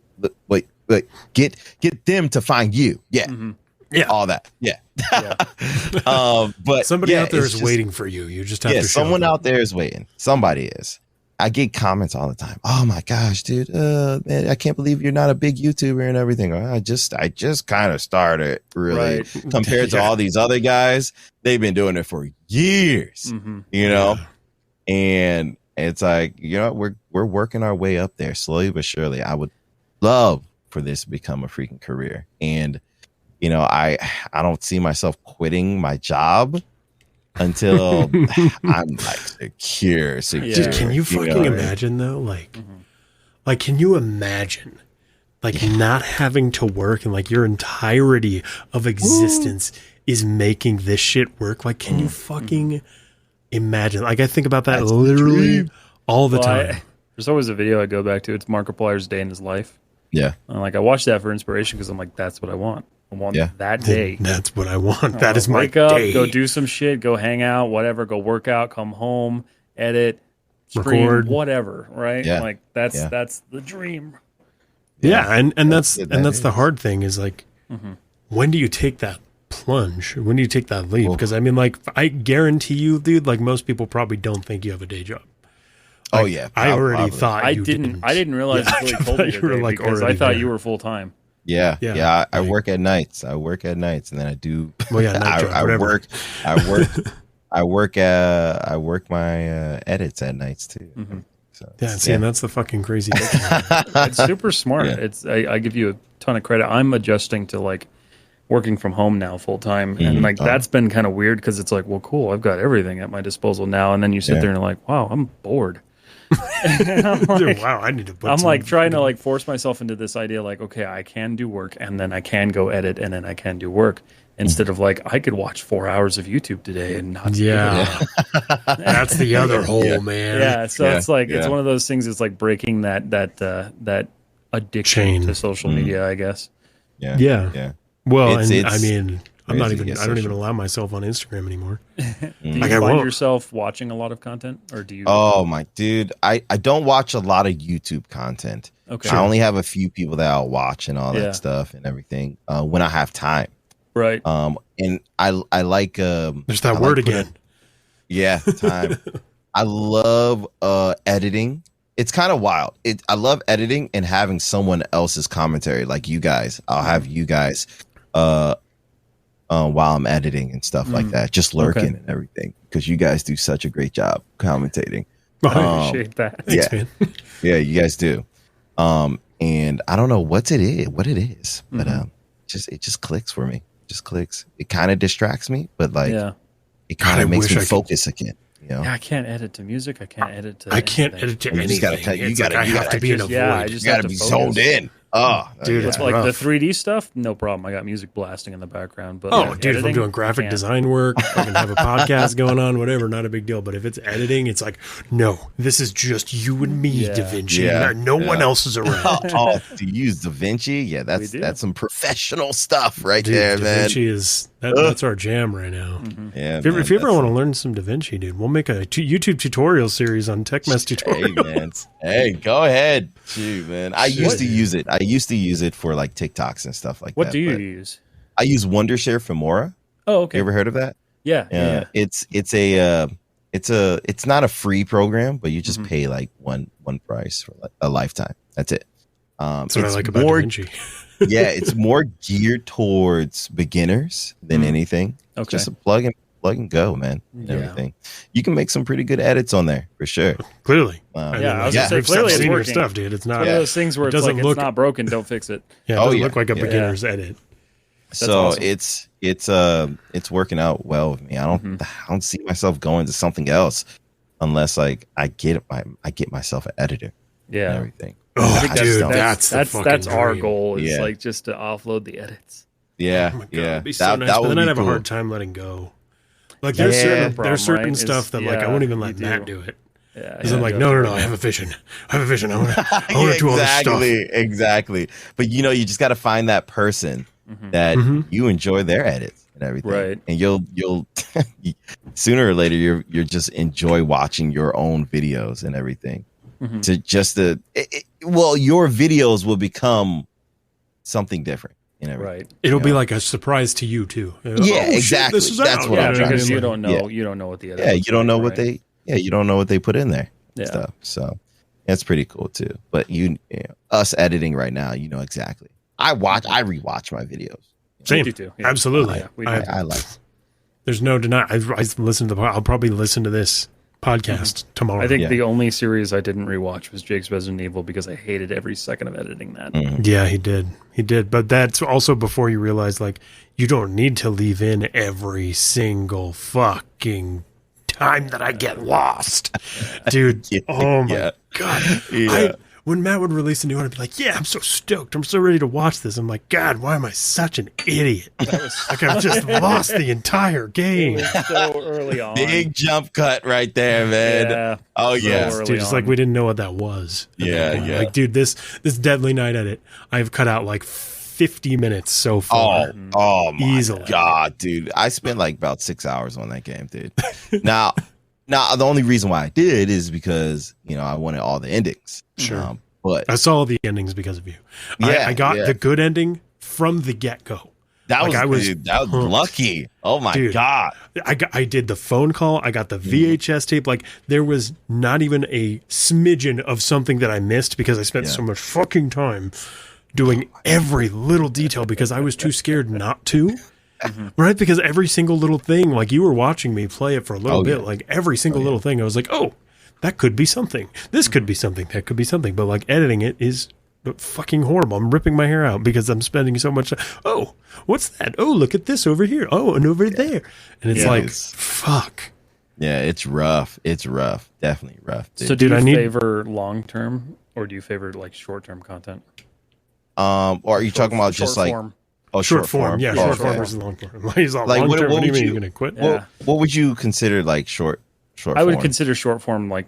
Wait, get them to find you. Yeah. Yeah. All that. Yeah. Yeah. But Somebody yeah, out there it's is just- waiting for you. You just have to. show someone them. out there is waiting. Somebody is. I get comments all the time. Oh my gosh, dude, man, I can't believe you're not a big YouTuber and everything. Or, I just kind of started really Right. compared to Yeah. all these other guys. They've been doing it for years, you know, and it's like, you know, we're working our way up there slowly but surely. I would love for this to become a freaking career, and you know, I don't see myself quitting my job until I'm like secure. Dude, can you fucking know what I mean? imagine though? Like, can you imagine, like, not having to work and like your entirety of existence is making this shit work? Like, can you fucking imagine? Like, I think about that That's the literally dream. all the Well, time. there's always a video I go back to. It's Markiplier's Day in His Life. Yeah. And like I watched that for inspiration because I'm like, that's what I want. I want Yeah. that day. That's what I want. That is my Wake up, day. go do some shit, go hang out, whatever, go work out, come home, edit, stream, Record. whatever, right? Yeah. Like that's Yeah. that's the dream. Yeah, and that's That and that's the is. hard thing is like, when do you take that plunge? When do you take that leap? Because I mean, like, I guarantee you, dude, like most people probably don't think you have a day job. Oh yeah. I already Probably. thought I you didn't realize Yeah, until he I told thought me you were, today like, because I already thought there. you were full time. Yeah. Yeah. Yeah. I Like- work at nights. I work at nights, and then I do. Well, yeah, night job, I whatever. work. I work my edits at nights too. So Yeah, see, and that's the fucking crazy thing. It's super smart. Yeah. It's I give you a ton of credit. I'm adjusting to like working from home now full time, and like that's been kind of weird because it's like, well, cool, I've got everything at my disposal now, and then you sit Yeah. there and you're like, wow, I'm bored. Dude, wow, I need to put I'm some- like trying to like force myself into this idea, like, okay, I can do work and then I can go edit and then I can do work instead of like, I could watch 4 hours of YouTube today and not. Yeah. That's the other hole, man. Yeah. So Yeah, it's like, it's yeah. one of those things. It's like breaking that addiction Chain. to social media, I guess. Yeah. Yeah. Yeah. Well, It's- and it's I mean, I'm not crazy, even. yeah, I don't even social. allow myself on Instagram anymore. Do you Like, I find won't. yourself watching a lot of content or do you? Oh my dude, I don't watch a lot of YouTube content. Okay. I only have a few people that I'll watch and all Yeah. that stuff and everything when I have time. Right. And I like There's that I word like putting- again. Yeah, time. I love editing. It's kind of wild. I love editing and having someone else's commentary, like you guys. I'll have you guys while I'm editing and stuff like that, just lurking Okay. and everything, because you guys do such a great job commentating. Oh, I appreciate that. thanks, yeah. man. Yeah, you guys do. And I don't know what it is, but it just clicks for me. It just clicks. It kind of distracts me, but like Yeah. it kind God, I of makes wish me I could- focus again. You know? Yeah, I can't edit to music. I can't edit to. I can't anything. edit to You anything. just gotta tell- you It's gotta- like I you have gotta to be in a just- yeah, I void. just You got have to to be focus. zoned in. Oh, Dude, yeah. it's Like rough. the 3D stuff, no problem. I got music blasting in the background. But Oh, like, dude, if I'm editing, doing graphic can't. design work, I can have a podcast going on, whatever, not a big deal. But if it's editing, it's like, no, this is just you and me, Yeah. Da Vinci. Yeah, No one yeah. else is around. Oh, to use DaVinci, yeah, We do. that's some professional stuff right Dude, there, Da man. Vinci is that's our jam right now. Yeah, If you ever, man, if you ever that's- want to learn some Da Vinci, dude, we'll make a YouTube tutorial series on TechMess Hey tutorial. man, hey, go ahead, shoot, man. I used to use it. I used to use it for like TikToks and stuff like What that. do you but use? I use Wondershare Filmora. Oh, okay. You ever heard of that? Yeah. It's not a free program, but you just pay like one price for like a lifetime. That's it. That's what I it's like about Da more- Vinci. yeah, it's more geared towards beginners than anything. It's Okay. just a plug and go, man. And Yeah. everything. You can make some pretty good edits on there for sure. Clearly. Yeah, I was yeah. gonna say, We've clearly it's seen your working. stuff, dude. It's not. One of those things where It it's doesn't like look- it's not broken, don't fix it. Yeah, it Oh, doesn't yeah. look like a Yeah. beginner's edit. So awesome. it's working out well with me. I don't see myself going to something else unless like I get myself an editor and Yeah. everything. Oh, think dude, that's that's the fucking that's our dream. goal. Is Yeah. like just to offload the edits. Yeah, Oh my God, yeah. it'd be so nice, but would then I'd be have a cool. hard time letting go. Like Yeah. there's certain Problem, there's certain right? stuff Is- that like I yeah, won't even you let do. Matt do it Yeah. because I'm like, no, I have a vision. I have a vision. I want to Yeah, do all this stuff. exactly. But you know, you just got to find that person that you enjoy their edits and everything, Right. And you'll sooner or later you're just enjoy watching your own videos and everything. To just well, your videos will become something different and everything. Right. It'll be like a surprise to you too. Yeah, Oh, shit, exactly. this is That's out. what Yeah, I'm trying to because say. you don't know. Yeah. You don't know what the edit. Yeah, looks you don't know like, what right? you don't know what they put in there. Yeah. Stuff. So that's pretty cool too. But us editing right now, you know exactly. I rewatch my videos. Same. do too, yeah. Absolutely. Yeah, we do. I like. There's no denying. I listen to the. I'll probably listen to this podcast tomorrow. I think Yeah. the only series I didn't rewatch was Jake's Resident Evil because I hated every second of editing that. Yeah, he did. He did. But that's also before you realize, like, you don't need to leave in every single fucking time that I get lost. Dude, Yeah, oh my yeah. God. Yeah. When Matt would release a new one, I'd be like, yeah, I'm so stoked. I'm so ready to watch this. I'm like, God, why am I such an idiot? Like, I've just lost the entire game. So early on. Big jump cut right there, man. Yeah. Oh So yeah. early Dude, it's on. like we didn't know what that was. at Yeah, that point. yeah. Like, dude, this Deadly Night edit, I've cut out like 50 minutes so far. Oh my Easily. God, dude. I spent like about 6 hours on that game, dude. Now, the only reason why I did is because, I wanted all the endings. Sure. But I saw all the endings because of you. Yeah, I got yeah. the good ending from the get-go. that Like, was, I was that was pumped. lucky. Oh my Dude. God. I did the phone call. I got the VHS tape. Like, there was not even a smidgen of something that I missed because I spent Yeah. so much fucking time doing every little detail because I was too scared not to. Right? Because every single little thing, like, you were watching me play it for a little Oh, bit, yeah. like every single little thing, I was like, oh, that could be something. This could be something. That could be something. But like editing it is fucking horrible. I'm ripping my hair out because I'm spending so much time. Oh, what's that? Oh, look at this over here. Oh, and over there. And it's Yeah. like, It's- fuck. Yeah, it's rough. It's rough. Definitely rough. Dude. So do Dude, you favor long term or do you favor like short term content? Or are you talking about just like form? Short form. Yeah, Oh, short form okay. versus long form. He's all Like, long what term. What do you would mean you- you're gonna quit? Yeah. What would you consider like short I would form? consider short form like,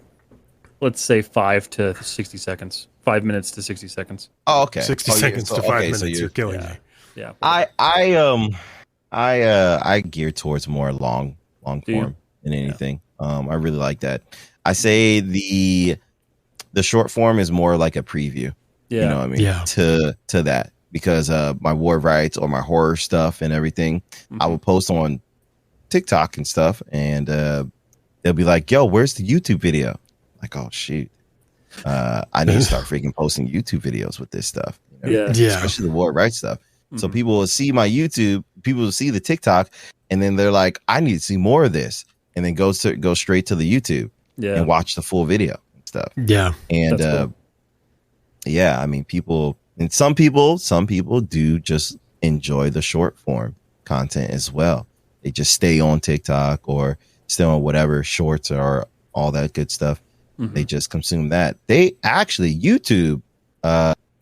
let's say 5 to 60 seconds, 5 minutes to 60 seconds. Oh, okay. 60 Oh, yeah, seconds so- to 5 okay, minutes. so You're killing yeah. me. Yeah. I gear towards more long Do you? form than anything. I really like that. I say the short form is more like a preview. Yeah. You know what I mean? Yeah. To that, because my war rights or my horror stuff and everything, I will post on TikTok and stuff, and they'll be like, "Yo, where's the YouTube video?" Like, oh shoot, I need to start freaking posting YouTube videos with this stuff. You know? Yeah. Yeah. Especially the war rights stuff. So Mhm. people will see my YouTube, people will see the TikTok, and then they're like, "I need to see more of this," and then go straight to the YouTube Yeah. and watch the full video and stuff. Yeah. And That's cool. yeah, I mean, some people do just enjoy the short form content as well. They just stay on TikTok or stay on whatever shorts or all that good stuff. Mhm. They just consume that. They actually YouTube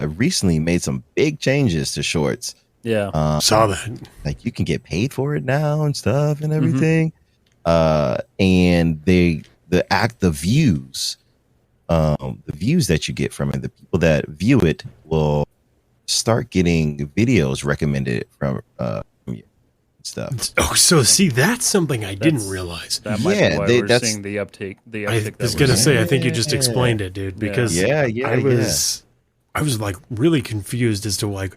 recently made some big changes to shorts. Yeah. Saw that. Like you can get paid for it now and stuff and everything. And the views, the views that you get from it, the people that view it will start getting videos recommended from you and stuff. Oh, so see, that's something I didn't That's- realize. That might Yeah, be why they- we're that's- seeing the uptake. The I uptick. was that gonna we're say, seeing. I think you just Yeah. explained it, dude. Because Yeah, I was like really confused as to like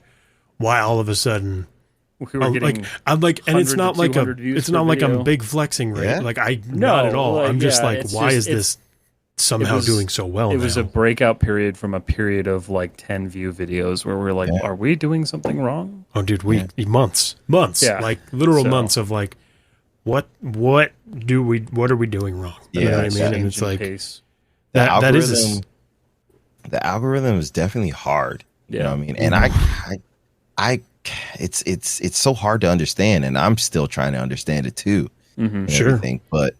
why all of a sudden we were getting I'm like, and it's 100 not to like 200 views it's per not like I'm video. big flexing, right? Yeah. Like not No, at all. like, I'm just yeah, like, it's why just- is this somehow was- doing so well? it was now? a breakout period from a period of like 10 view videos where we're like, Yeah. are we doing something wrong? Oh, dude, months, Yeah. like literal So- months of like, what are we doing wrong? You know Yeah, what I mean? change And it's in like pace. The that is algorithm- the algorithm is definitely hard. You know Yeah. what I mean? And I it's so hard to understand, and I'm still trying to understand it too. Mhm. And Sure. everything. But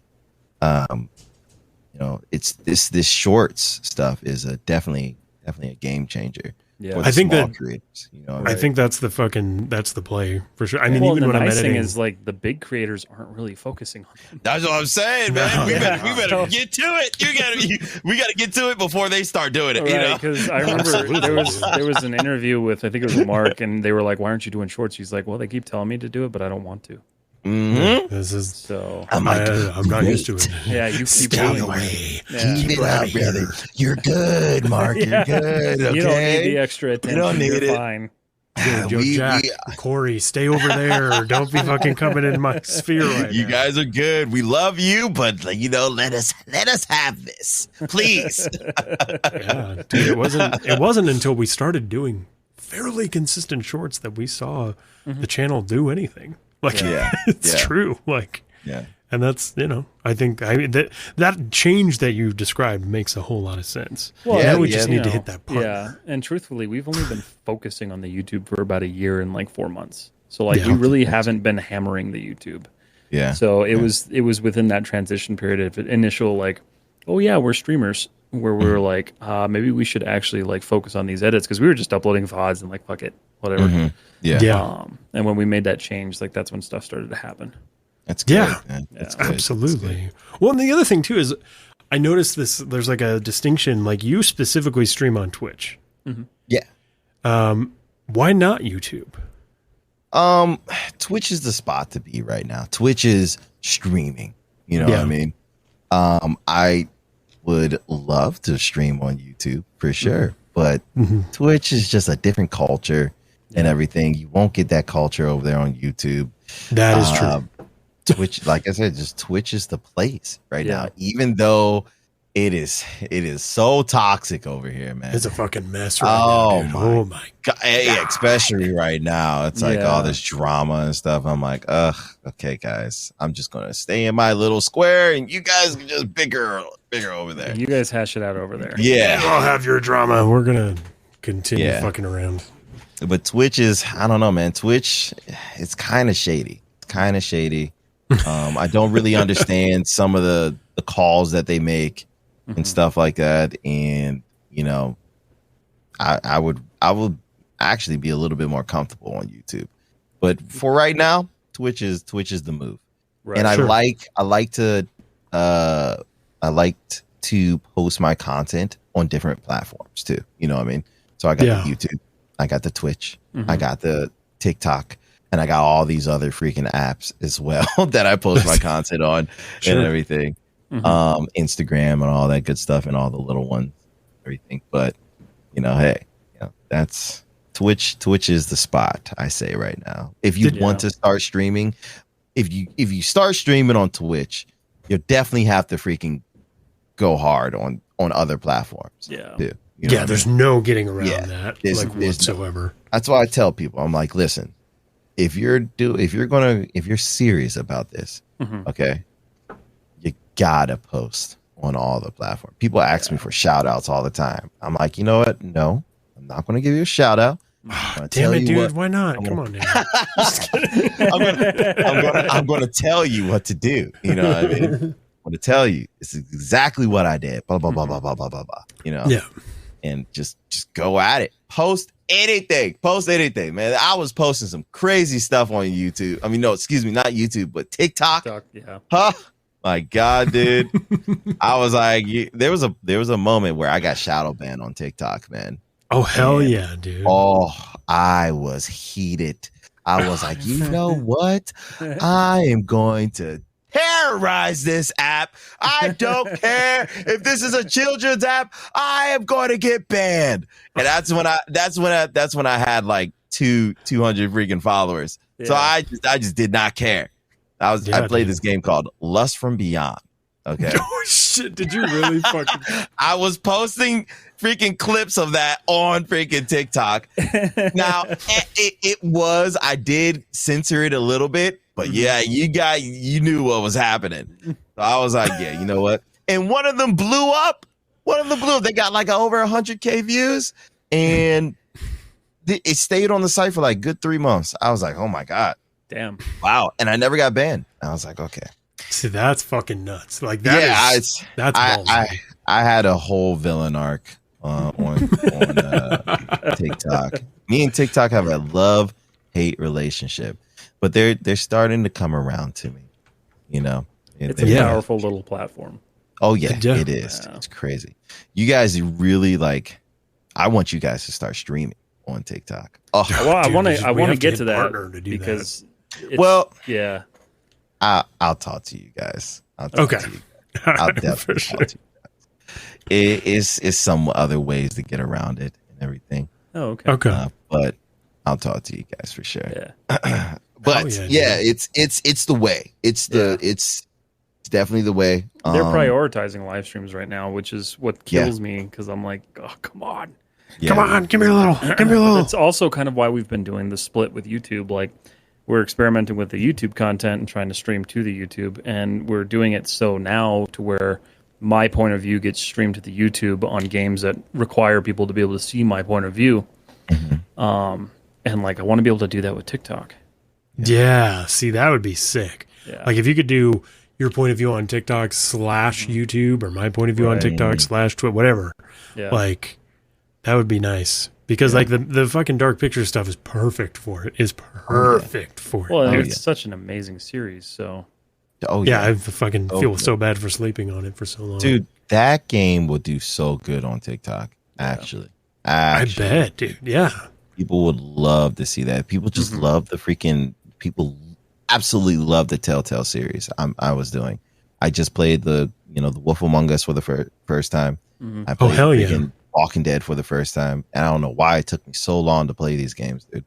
it's this shorts stuff is definitely a game changer. Yeah. For the I think small that- creators, you know, I think that's the play for sure. I mean, Well, even and when the I'm nice thing editing, is like the big creators aren't really focusing on them. that's what I'm saying, man. No, we yeah. better get to it. We gotta get to it before they start doing it. You know, Because I remember there was an interview with, I think it was Mark, and they were like, "Why aren't you doing shorts?" He's like, "Well, they keep telling me to do it, but I don't want to." Mhm. this is So I'm like, I'm not used to it. yeah, you keep Stay doing it. away. Yeah. Keep it up, brother. You're good, Mark. Yeah. You're good. Okay. You don't need the extra attention. don't need You're it. fine. Yo, Jack, Corey, stay over there. Don't be fucking coming in my sphere right You now. guys are good. We love you, but like, let us have this, please. Yeah, dude, it wasn't until we started doing fairly consistent shorts that we saw the channel do anything. Like, Yeah, it's yeah. true. Like, Yeah. and that's I think that change that you described makes a whole lot of sense. Well, now yeah, we just you need to hit that part. Yeah, and truthfully, we've only been focusing on the YouTube for about a year and like 4 months. So like Yeah. we really haven't been hammering the YouTube. Yeah. So it was within that transition period of initial like, oh yeah, we're streamers, where we were like, maybe we should actually like focus on these edits because we were just uploading VODs and like fuck it, whatever. Mhm. Yeah. Yeah. And when we made that change, like that's when stuff started to happen. That's good, Yeah. man. That's Yeah. good. Absolutely. Well, and the other thing too is I noticed this. There's like a distinction. Like you specifically stream on Twitch. Yeah. Why not YouTube? Twitch is the spot to be right now. Twitch is streaming. You know Yeah. what I mean? I would love to stream on YouTube for sure, but Twitch is just a different culture and everything. You won't get that culture over there on YouTube. That is true. Twitch, like I said, just Twitch is the place right Yeah. now. Even though it is so toxic over here, man. It's a fucking mess right Oh, now. Dude. my Oh my. God, yeah, especially right now. It's like all Yeah. this drama and stuff. I'm like, ugh, okay, guys. I'm just gonna stay in my little square, and you guys can just bigger over there. You guys hash it out over there. Yeah, I'll have your drama. We're gonna continue Yeah. fucking around. but Twitch is, I don't know, man. Twitch, it's kind of shady. It's kind of shady. I don't really understand some of the calls that they make and stuff like that. And you know, I would actually be a little bit more comfortable on YouTube. But for right now, Twitch is the move. Right. And Sure. I liked to post my content on different platforms too. You know what I mean? So I got Yeah. the YouTube, I got the Twitch, I got the TikTok, and I got all these other freaking apps as well that I post my content on Sure. and everything. Instagram and all that good stuff and all the little ones, everything. But you know, hey, you know, that's Twitch is the spot, I say right now. If you Yeah. want to start streaming, if you start streaming on Twitch, you'll definitely have to freaking go hard on other platforms. Yeah. Too, you know Yeah, what I there's mean? no getting around Yeah, that, there's no- whatsoever. That's why I tell people, I'm like, listen, if you're serious about this, okay, you gotta post on all the platforms. People ask me for shout outs all the time. I'm like, you know what? No, I'm not gonna give you a shout out. Damn it, dude! Why not? Come on, dude. I'm gonna tell you what to do. You know what I mean? I'm gonna tell you it's exactly what I did. Blah blah blah blah blah blah blah blah. You know? Yeah. And just go at it. Post anything, man. I was posting some crazy stuff on YouTube. I mean, no, excuse me, not YouTube, but TikTok. Yeah. Huh? My God, dude. I was like, there was a moment where I got shadow banned on TikTok, man. Oh hell Man. yeah, dude! Oh, I was heated. I was like, you know what? I am going to terrorize this app. I don't care if this is a children's app. I am going to get banned. And that's when I had like 200 freaking followers. So Yeah. I just did not care. I played this game called Lust from Beyond. Okay. Oh shit! Did you really fucking? I was posting freaking clips of that on freaking TikTok. Now, I did censor it a little bit, but yeah, you knew what was happening. So I was like, yeah, you know what? And one of them blew up. They got like over 100K views, and it stayed on the site for like good 3 months. I was like, oh my God. Damn. Wow. And I never got banned. I was like, okay. See, that's fucking nuts. Like that is that's ballsy. I had a whole villain arc on TikTok. Me and TikTok have a love-hate relationship, but they're starting to come around to me. You know, It's a Yeah. powerful little platform. Oh yeah, Yeah. it is. Yeah. It's crazy. You guys really I want you guys to start streaming on TikTok. Oh, Well, I Dude, want we to. I want to have get get to that partner to do because. It's, Well- yeah. I'll talk to you guys. I'll talk Okay. to you. I'll definitely For sure. talk to you guys. It's some other ways to get around it and everything. Oh, okay. Okay. But I'll talk to you guys for sure. Yeah. But Oh, yeah, dude. it's the way. It's definitely the way. They're prioritizing live streams right now, which is what kills me because I'm like, oh, come on. yeah. Come on, give me a little. Give me a little. That's also kind of why we've been doing the split with YouTube. Like, we're experimenting with the YouTube content and trying to stream to the YouTube, and we're doing it so now to where my point of view gets streamed to the YouTube on games that require people to be able to see my point of view. And like, I want to be able to do that with TikTok. Yeah. See, that would be sick. Yeah. Like if you could do your point of view on TikTok / YouTube, or my point of view on Right. TikTok / Twitch, whatever. Yeah. Like that would be nice because like the fucking dark picture stuff is perfect for it. Is perfect for it. well, and dude. it's such an amazing series. So Oh Yeah, yeah, I fucking Oh, feel yeah. so bad for sleeping on it for so long. dude, that game would do so good on TikTok. Actually, I bet, dude. Yeah. people would love to see that. People just love the freaking. People absolutely love the Telltale series. I was doing. I just played the Wolf Among Us for the first time. I played hell yeah. freaking Walking Dead for the first time, and I don't know why it took me so long to play these games, dude.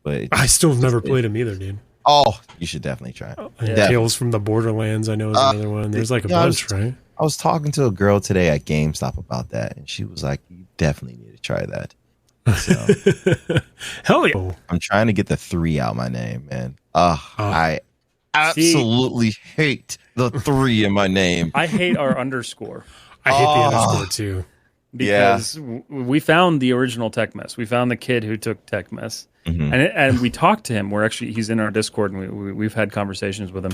But I still have never played them either, dude. oh, you should definitely try it. And Yeah. Tales from the Borderlands, I know is another one. There's like a yeah, I bunch, right? I was talking to a girl today at GameStop about that, and she was like, "You definitely need to try that." So Hell yeah. I'm trying to get the 3 out my name, man. I absolutely hate the 3 in my name. I hate our underscore. I hate the Oh. underscore too. because we found the original Tech Mess. We found the kid who took Tech Mess, and we talked to him. He's in our Discord, and we've had conversations with him.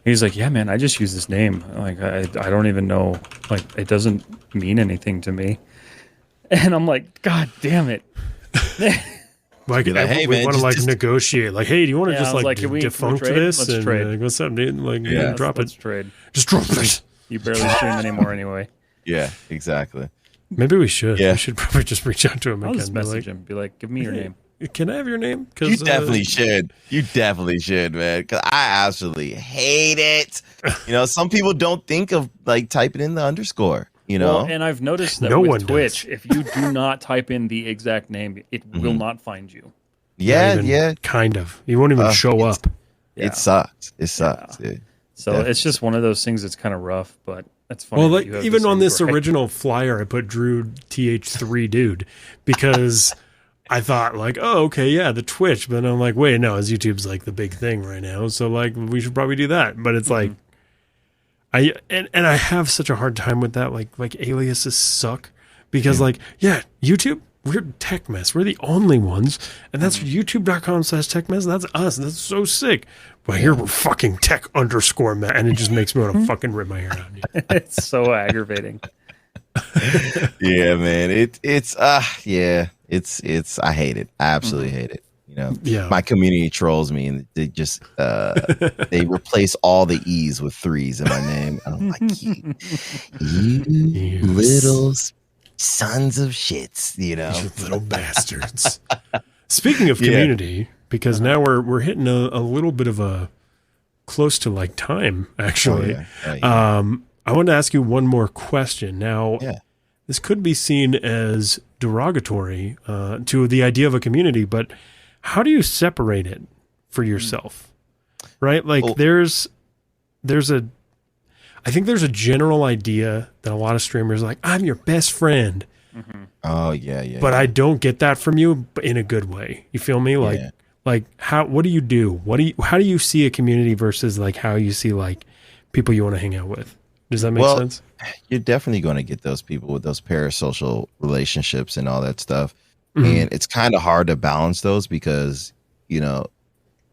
He's like, "Yeah, man, I just use this name. Like, I don't even know. Like, it doesn't mean anything to me." And I'm like, "God damn it!" Like, hey, we man, want to just negotiate. Like, hey, do you want to Yeah, just I was like can we defunct trade? this? Let's And trade. what's up, dude? Like, drop Let's it. trade. Just drop it. You barely stream anymore anyway. Yeah, exactly. Maybe we should. Yeah. We should probably just reach out to him I'll again. just Be message like, him. Be like, "Give me your name." Can I have your name? You definitely should. You definitely should, man. Because I absolutely hate it. You know, some people don't think of like typing in the underscore. You know, Well, and I've noticed that No one with Twitch, does. if you do not type in the exact name, it will not find you. yeah. Kind of. You won't even show up. Yeah. It sucks. It sucks, dude. So Definitely. it's just one of those things that's kind of rough, but that's funny. Well, that like you have even the on same this gripe. original flyer, I put Drew TH3 dude because I thought like, oh, okay, yeah, the Twitch. But I'm like, wait, no, his YouTube's like the big thing right now, so like we should probably do that. But it's like, I have such a hard time with that. Like aliases suck because like, yeah, YouTube. We're Tech Mess. We're the only ones. And that's youtube.com/Tech Mess. That's us. That's so sick. But here we're fucking tech_Mess. And it just makes me want to fucking rip my hair out. Dude. It's so aggravating. Yeah, man. It's I hate it. I absolutely hate it. You know, Yeah. my community trolls me and they just they replace all the E's with 3s in my name. And I'm like, you little sons of shits, you know. You little bastards. Speaking of community, because now we're hitting a little bit of a close to like time, actually. Oh, yeah. I want to ask you one more question. Now, Yeah. this could be seen as derogatory to the idea of a community, but how do you separate it for yourself? Right? Like I think there's a general idea that a lot of streamers are like, I'm your best friend. Oh yeah. But I don't get that from you in a good way. You feel me? Like, Yeah. what do you do? How do you see a community versus like how you see like people you want to hang out with? Does that make sense? You're definitely going to get those people with those parasocial relationships and all that stuff. And it's kind of hard to balance those because, you know,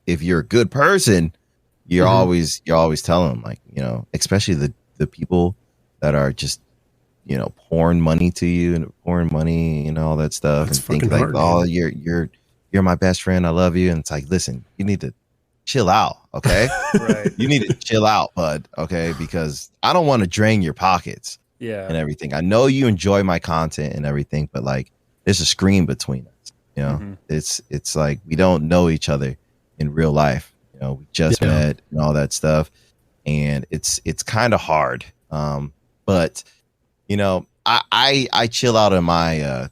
if you're a good person, you're always telling them, like, you know, especially the people that are just, you know, pouring money to you and pouring money and all that stuff. That's and think fucking like, hard, oh, you're my best friend. I love you. And it's like, listen, you need to chill out. Okay. Right. You need to chill out, bud. Okay. Because I don't want to drain your pockets Yeah. and everything. I know you enjoy my content and everything, but like there's a screen between us. You know, it's like we don't know each other in real life. You know, we just met and all that stuff. And it's kind of hard. But you know, I chill out in my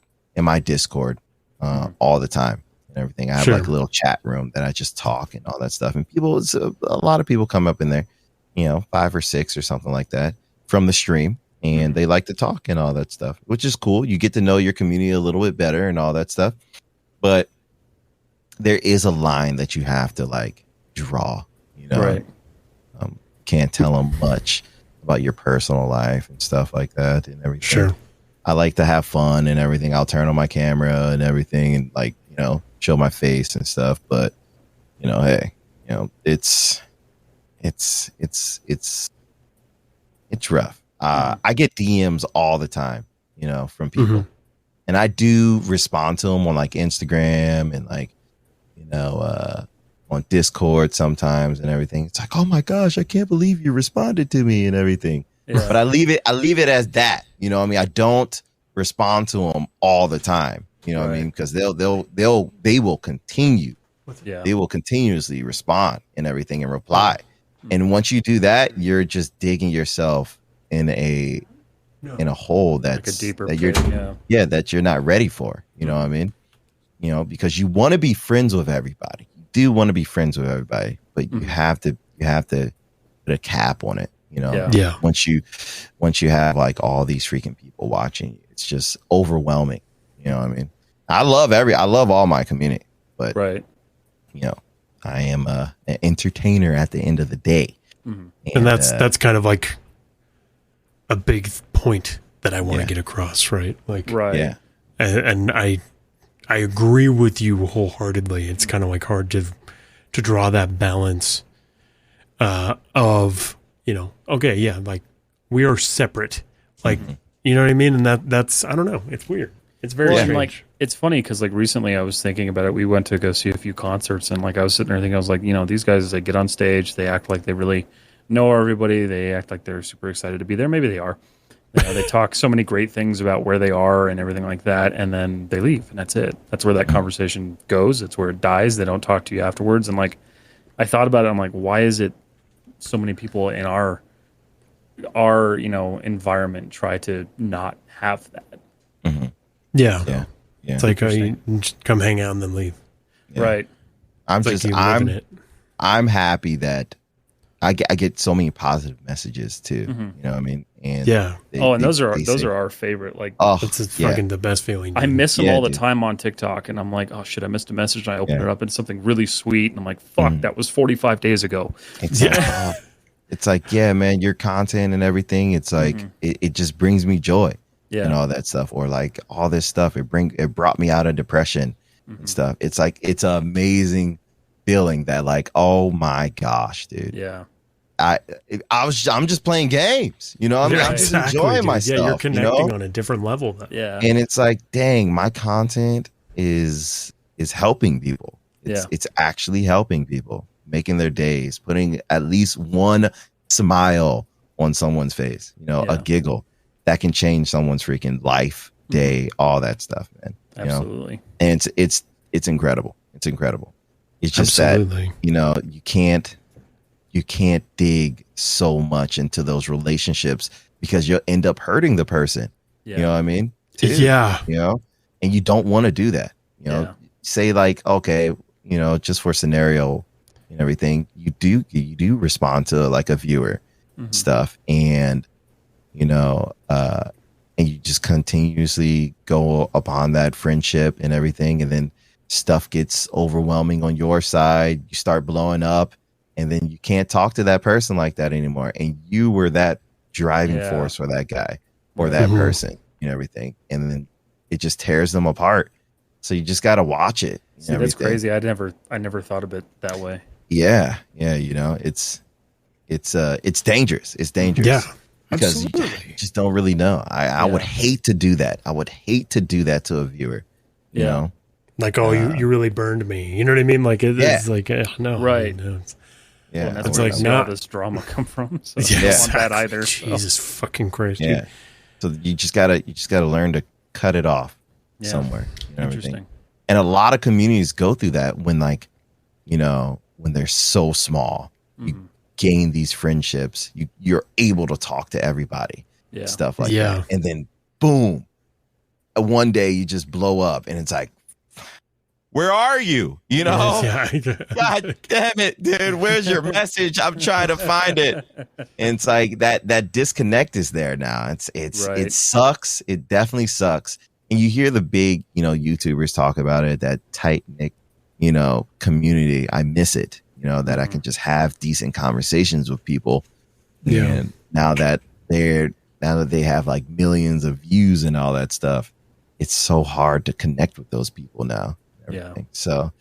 Discord all the time and everything. I have like a little chat room that I just talk and all that stuff. And a lot of people come up in there, you know, 5 or 6 or something like that from the stream. And they like to talk and all that stuff, which is cool. You get to know your community a little bit better and all that stuff. But there is a line that you have to like draw, you know, Right. Can't tell them much about your personal life and stuff like that and everything. Sure. I like to have fun and everything. I'll turn on my camera and everything and like, you know, show my face and stuff. But, you know, hey, you know, it's rough. I get DMs all the time, you know, from people, and I do respond to them on like Instagram and like, you know, on Discord sometimes and everything. It's like, oh my gosh, I can't believe you responded to me and everything. Yeah. But I leave it as that, you know what I mean? I don't respond to them all the time, you know what I mean? Because they will continue. Yeah. They will continuously respond and everything and reply. And once you do that, you're just digging yourself in a hole Like that's a deeper that you're pit, that you're not ready for. You know what I mean? You know, because you want to be friends with everybody. You do want to be friends with everybody, but you have to put a cap on it. You know, Yeah. Once you have like all these freaking people watching you, it's just overwhelming. You know what I mean? I love all my community, but Right. you know, I am an entertainer at the end of the day. And that's kind of like a big point that I want to Yeah. get across, right? Like, Right. Yeah. and I agree with you wholeheartedly. It's kind of like hard to draw that balance of, okay, yeah, like we are separate, like, you know what I mean? And that's, I don't know. It's weird. It's very Well, strange. and like it's funny because like recently I was thinking about it. We went to go see a few concerts, and like I was sitting there thinking, I was like, these guys, they get on stage, they act like they really know everybody, they act like they're super excited to be there. Maybe they are. They talk so many great things about where they are and everything like that, and then they leave, and that's it. That's where that conversation goes. It's where it dies. They don't talk to you afterwards. And like I thought about it, I'm like, why is it so many people in our environment try to not have that? yeah. Yeah. Yeah. It's like, you just come hang out and then leave. Right. I'm It's just like you live in it. I'm happy that I get so many positive messages too. Mm-hmm. You know what I mean? And Yeah. Those say, are our favorite. Like oh, It's just yeah. fucking the best feeling. I dude. miss them Yeah, all the dude. time on TikTok, and I'm like, oh shit, I missed a message, and I open Yeah. it up, and it's something really sweet, and I'm like, fuck, that was 45 days ago. It's like, yeah, man, your content and everything. It's like it just brings me joy. Yeah. And all that stuff, or like all this stuff. It brought me out of depression and stuff. It's like it's an amazing feeling that like, oh my gosh, dude. Yeah. I'm just playing games. You know what I mean? Yeah, I'm just exactly, enjoying dude. myself. Yeah, you're connecting you know? on a different level. Though. Yeah. And it's like, dang, my content is helping people. It's actually helping people, making their days, putting at least one smile on someone's face, Yeah. a giggle that can change someone's freaking life, day, all that stuff, man. You know? Absolutely. And it's incredible. It's incredible. It's just Absolutely. that, you can't dig so much into those relationships because you'll end up hurting the person. Yeah. You know what I mean? Too, Yeah. and you don't want to do that. Yeah. Say like, okay, just for scenario and everything, you do respond to like a viewer stuff, and and you just continuously go upon that friendship and everything, and then stuff gets overwhelming on your side. You start blowing up, and then you can't talk to that person like that anymore. And you were that driving Yeah. force for that guy or that Mhm. person and everything. And then it just tears them apart. So you just got to watch it. and See, that's everything. crazy. I never thought of it that way. Yeah. Yeah. It's dangerous. It's dangerous. Yeah. Because you Absolutely. just don't really know. I would hate to do that. I would hate to do that to a viewer. You Yeah. know? Like, oh, you really burned me. You know what I mean? Like, it's like, no. Right. No, it's- Yeah. And that's It's where like I see all not- this drama come from. So Yeah, I don't want exactly. that either. so. Jesus fucking Christ. Yeah. Dude. So you just gotta learn to cut it off Yeah. somewhere. Everything. Interesting. And a lot of communities go through that when when they're so small. You gain these friendships. You're able to talk to everybody. Yeah. Stuff like Yeah. that. And then boom. One day you just blow up and it's like, where are you? Yeah. God damn it, dude. Where's your message? I'm trying to find it. And it's like that disconnect is there now. Right. It sucks. It definitely sucks. And you hear the big, YouTubers talk about it, that tight knit, community. I miss it, that I can just have decent conversations with people. Yeah. And now that they have like millions of views and all that stuff, it's so hard to connect with those people now. Yeah. So,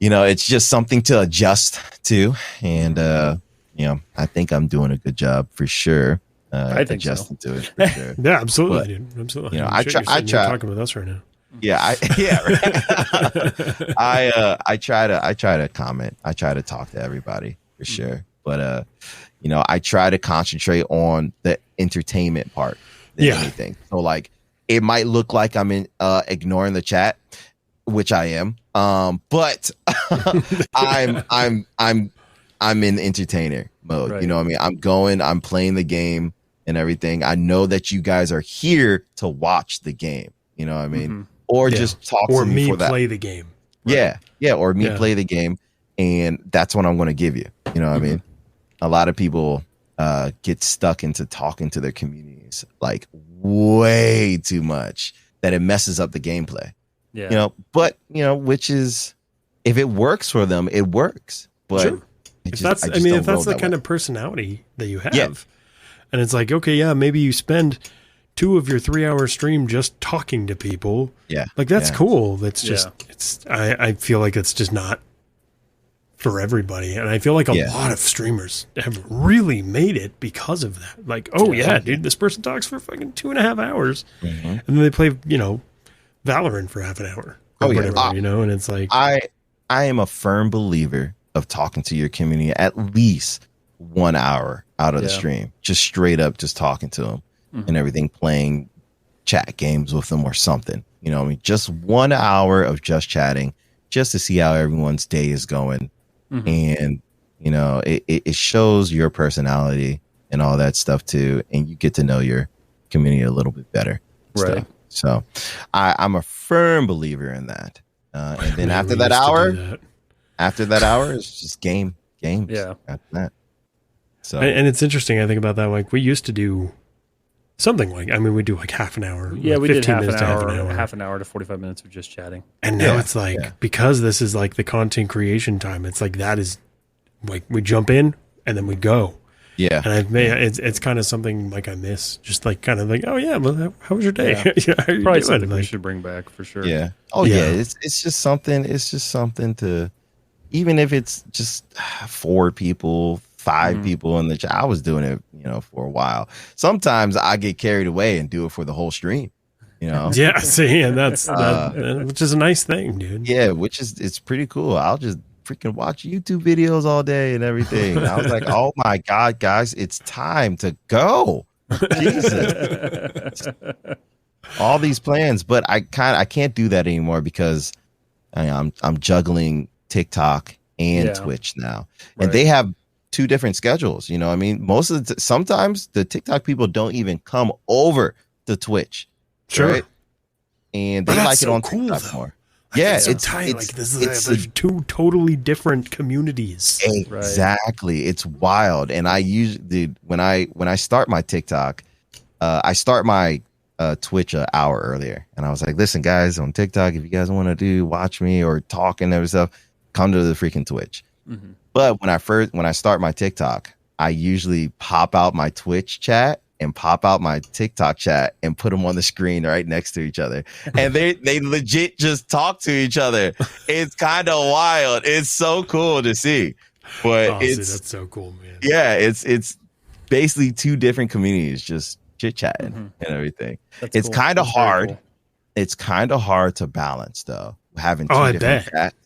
it's just something to adjust to. And, I think I'm doing a good job for sure. I think so. adjusting to it for sure. Yeah, absolutely, But, dude. Absolutely. I Shit, try- you're I sitting here try- talking with us right now. Yeah. Right. I try to comment. I try to talk to everybody for sure. But, I try to concentrate on the entertainment part than Yeah. anything. So like, it might look like I'm ignoring the chat, which I am. But I'm in entertainer mode. Right. You know what I mean? I'm playing the game and everything. I know that you guys are here to watch the game. You know what I mean? Or Yeah. just talk Or to me me for that. play the game. Yeah. Yeah. Or me Yeah. play the game. And that's what I'm going to give you. You know what I mean? A lot of people get stuck into talking to their communities like way too much that it messes up the gameplay. Yeah. But which is, if it works for them, it works. But Sure. If that's the kind of personality that you have, Yeah. and it's like, okay, yeah, maybe you spend 2 of your 3-hour stream just talking to people. Yeah. Like that's Yeah. cool. That's just Yeah. it's I feel like it's just not for everybody. And I feel like a Yeah. lot of streamers have really made it because of that. Like, oh yeah, dude, this person talks for fucking 2.5 hours. Mhm. And then they play, Valorant for half an hour. Or Oh, yeah. whatever, and it's like I am a firm believer of talking to your community at least 1 hour out of the Yeah. stream, just straight up, just talking to them and everything, playing chat games with them or something. You know, what I mean, just 1 hour of just chatting, just to see how everyone's day is going, and it shows your personality and all that stuff too, and you get to know your community a little bit better. and Right. stuff. So, I'm a firm believer in that. And then man, after we that used to do hour. that. After that hour, it's just games. Yeah. After that. So And it's interesting. I think about that. Like we used to do something like, we do like half an hour. Yeah, like we did 15 half an minutes to hour, half an hour to 45 minutes of just chatting. And now Yeah, it's like, yeah. because this is like the content creation time, it's like that is like we jump in and then we go. yeah, And it's kind of something like I miss. Just like kind of like, oh yeah, well, how was your day? Yeah. How are you Probably doing? something we Like, should bring back for sure. yeah. Oh Yeah. yeah. It's just something. It's just something to, even if it's just 4 people, 5 people in the chat. I was doing it, for a while. Sometimes I get carried away and do it for the whole stream. yeah, see, and that's which is a nice thing, dude. Yeah, it's pretty cool. I'll just freaking watch YouTube videos all day and everything. I was like, oh my God, guys, it's time to go. Jesus. All these plans, but I can't do that anymore because I'm juggling TikTok and Yeah. Twitch now. Right. And they have 2 different schedules, you know what I mean? Most of sometimes the TikTok people don't even come over to Twitch. Sure. Right? And they But that's like it so on cool, TikTok though. more. Like, Yeah, it's so tight. Like this is there's 2 totally different communities. exactly. It's wild. And I usually when I start my TikTok, I start my Twitch an hour earlier. And I was like, listen, guys, on TikTok, if you guys want to watch me or talk and everything stuff, come to the freaking Twitch. But when I start my TikTok, I usually pop out my Twitch chat and pop out my TikTok chat and put them on the screen right next to each other. And they legit just talk to each other. It's kind of wild. It's so cool to see. But Oh, see, it's that's so cool, man. yeah, it's basically 2 different communities just chit-chatting and everything. That's It's cool. kind of That's very hard. cool. It's kind of hard to balance though, having 2 Oh, I different bet. chats.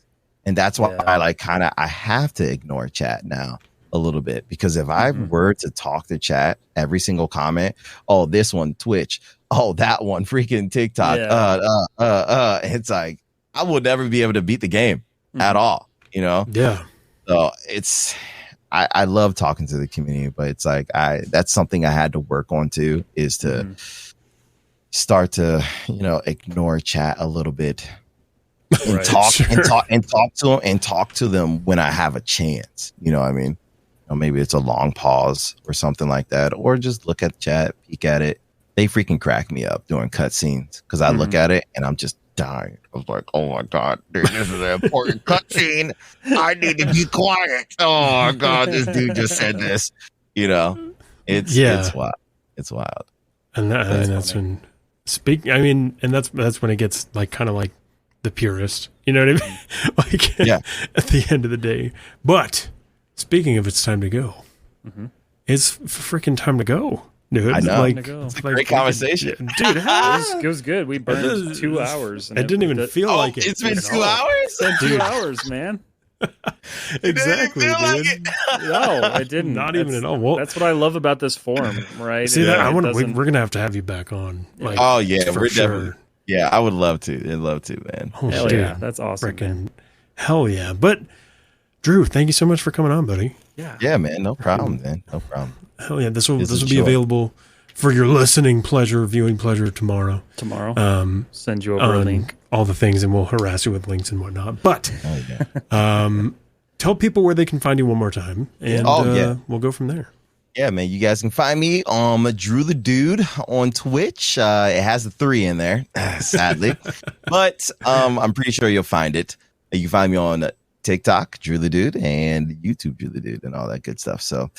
And that's why Yeah. I have to ignore chat now a little bit, because if I were to talk to chat every single comment, oh, this one Twitch, oh, that one freaking TikTok, Yeah. it's like I will never be able to beat the game at all, Yeah. So it's I love talking to the community, but it's like that's something I had to work on too, is to start to ignore chat a little bit and Right. talk Sure. and talk to them when I have a chance. You know what I mean? Maybe it's a long pause or something like that, or just look at the chat, peek at it. They freaking crack me up during cutscenes because I look at it and I'm just dying. I was like, oh my God, dude, this is an important cutscene. I need to be quiet. Oh my God, this dude just said this. It's wild. It's wild. And that's when and that's when it gets like kind of like the purist, you know what I mean? Like Yeah. at the end of the day. But speaking of it's time to go, it's freaking time to go, dude. I know. Like, Time to go. it's It's a great conversation. dude. It was good. We burned is- 2 hours. It didn't even feel like it. It's been at 2 all. hours? Been 2 hours, man. Exactly, feel like dude. No, I didn't. Not even That's- at all. Well, That's what I love about this forum, right? see that I It want to. doesn't- We're gonna have to have you back on. Like, Oh yeah, for we're sure. definitely. Yeah, I would love to. I'd love to, man. Oh, Hell dude. yeah, that's awesome. man. Freaking hell yeah! But Drew, thank you so much for coming on, buddy. Yeah, man. No problem, man. No problem. Hell yeah! This will It's a be joy. available for your listening pleasure, viewing pleasure tomorrow. Tomorrow, send you over a On link. all the things, and we'll harass you with links and whatnot. But Oh yeah. tell people where they can find you one more time, and Oh, yeah. we'll go from there. Yeah, man. You guys can find me on Drew the Dude on Twitch. It has a 3 in there, sadly, but I'm pretty sure you'll find it. You can find me on TikTok, Drew the Dude, and YouTube, Drew the Dude, and all that good stuff. So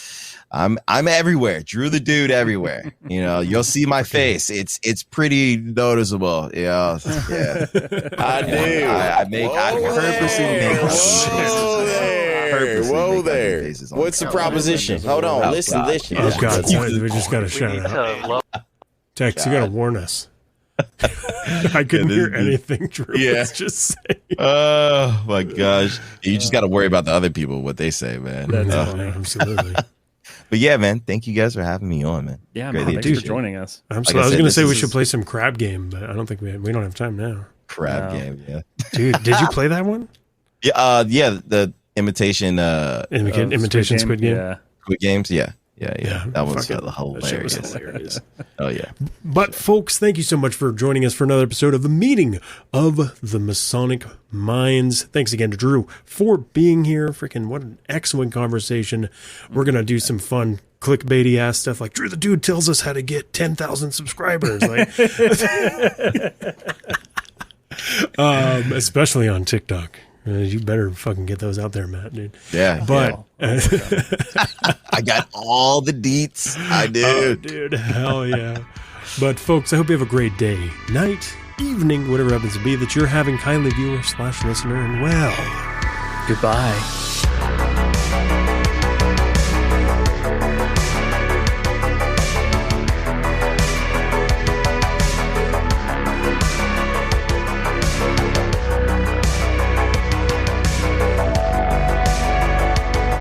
I'm everywhere, Drew the Dude everywhere. You know, you'll see my face. It's pretty noticeable. Yeah. I do. I purposely make Whoa there. faces on What's the camera. proposition? Hold on. Oh, Listen. Oh God, we just got a shout out. Tex, you got to warn us. I couldn't hear anything Drew was just saying. Oh my gosh. You just got to worry about the other people, what they say, man. That's funny. Absolutely. But yeah, man, thank you guys for having me on, man. Yeah, Greatly man. Thanks for appreciate it. joining us. I was I going said, to say we this should is- play some crab game, but I don't think we don't have time now. Crab No. game, yeah. Dude, did you play that one? Yeah, the imitation Imitation Squid Game. Yeah. Squid Games, yeah. That was fucking- that shit was hilarious. hilarious. Oh yeah. But folks, thank you so much for joining us for another episode of the Meeting of the Masonic Minds. Thanks again to Drew for being here. Freaking what an excellent conversation. We're gonna do some fun clickbaity ass stuff like Drew the Dude tells us how to get 10,000 subscribers. Like, especially on TikTok. You better fucking get those out there, Matt, dude. Yeah. But I got all the deets. I oh, did. dude, hell yeah. But folks, I hope you have a great day, night, evening, whatever happens to be that you're having, kindly viewer / listener, and well, Goodbye.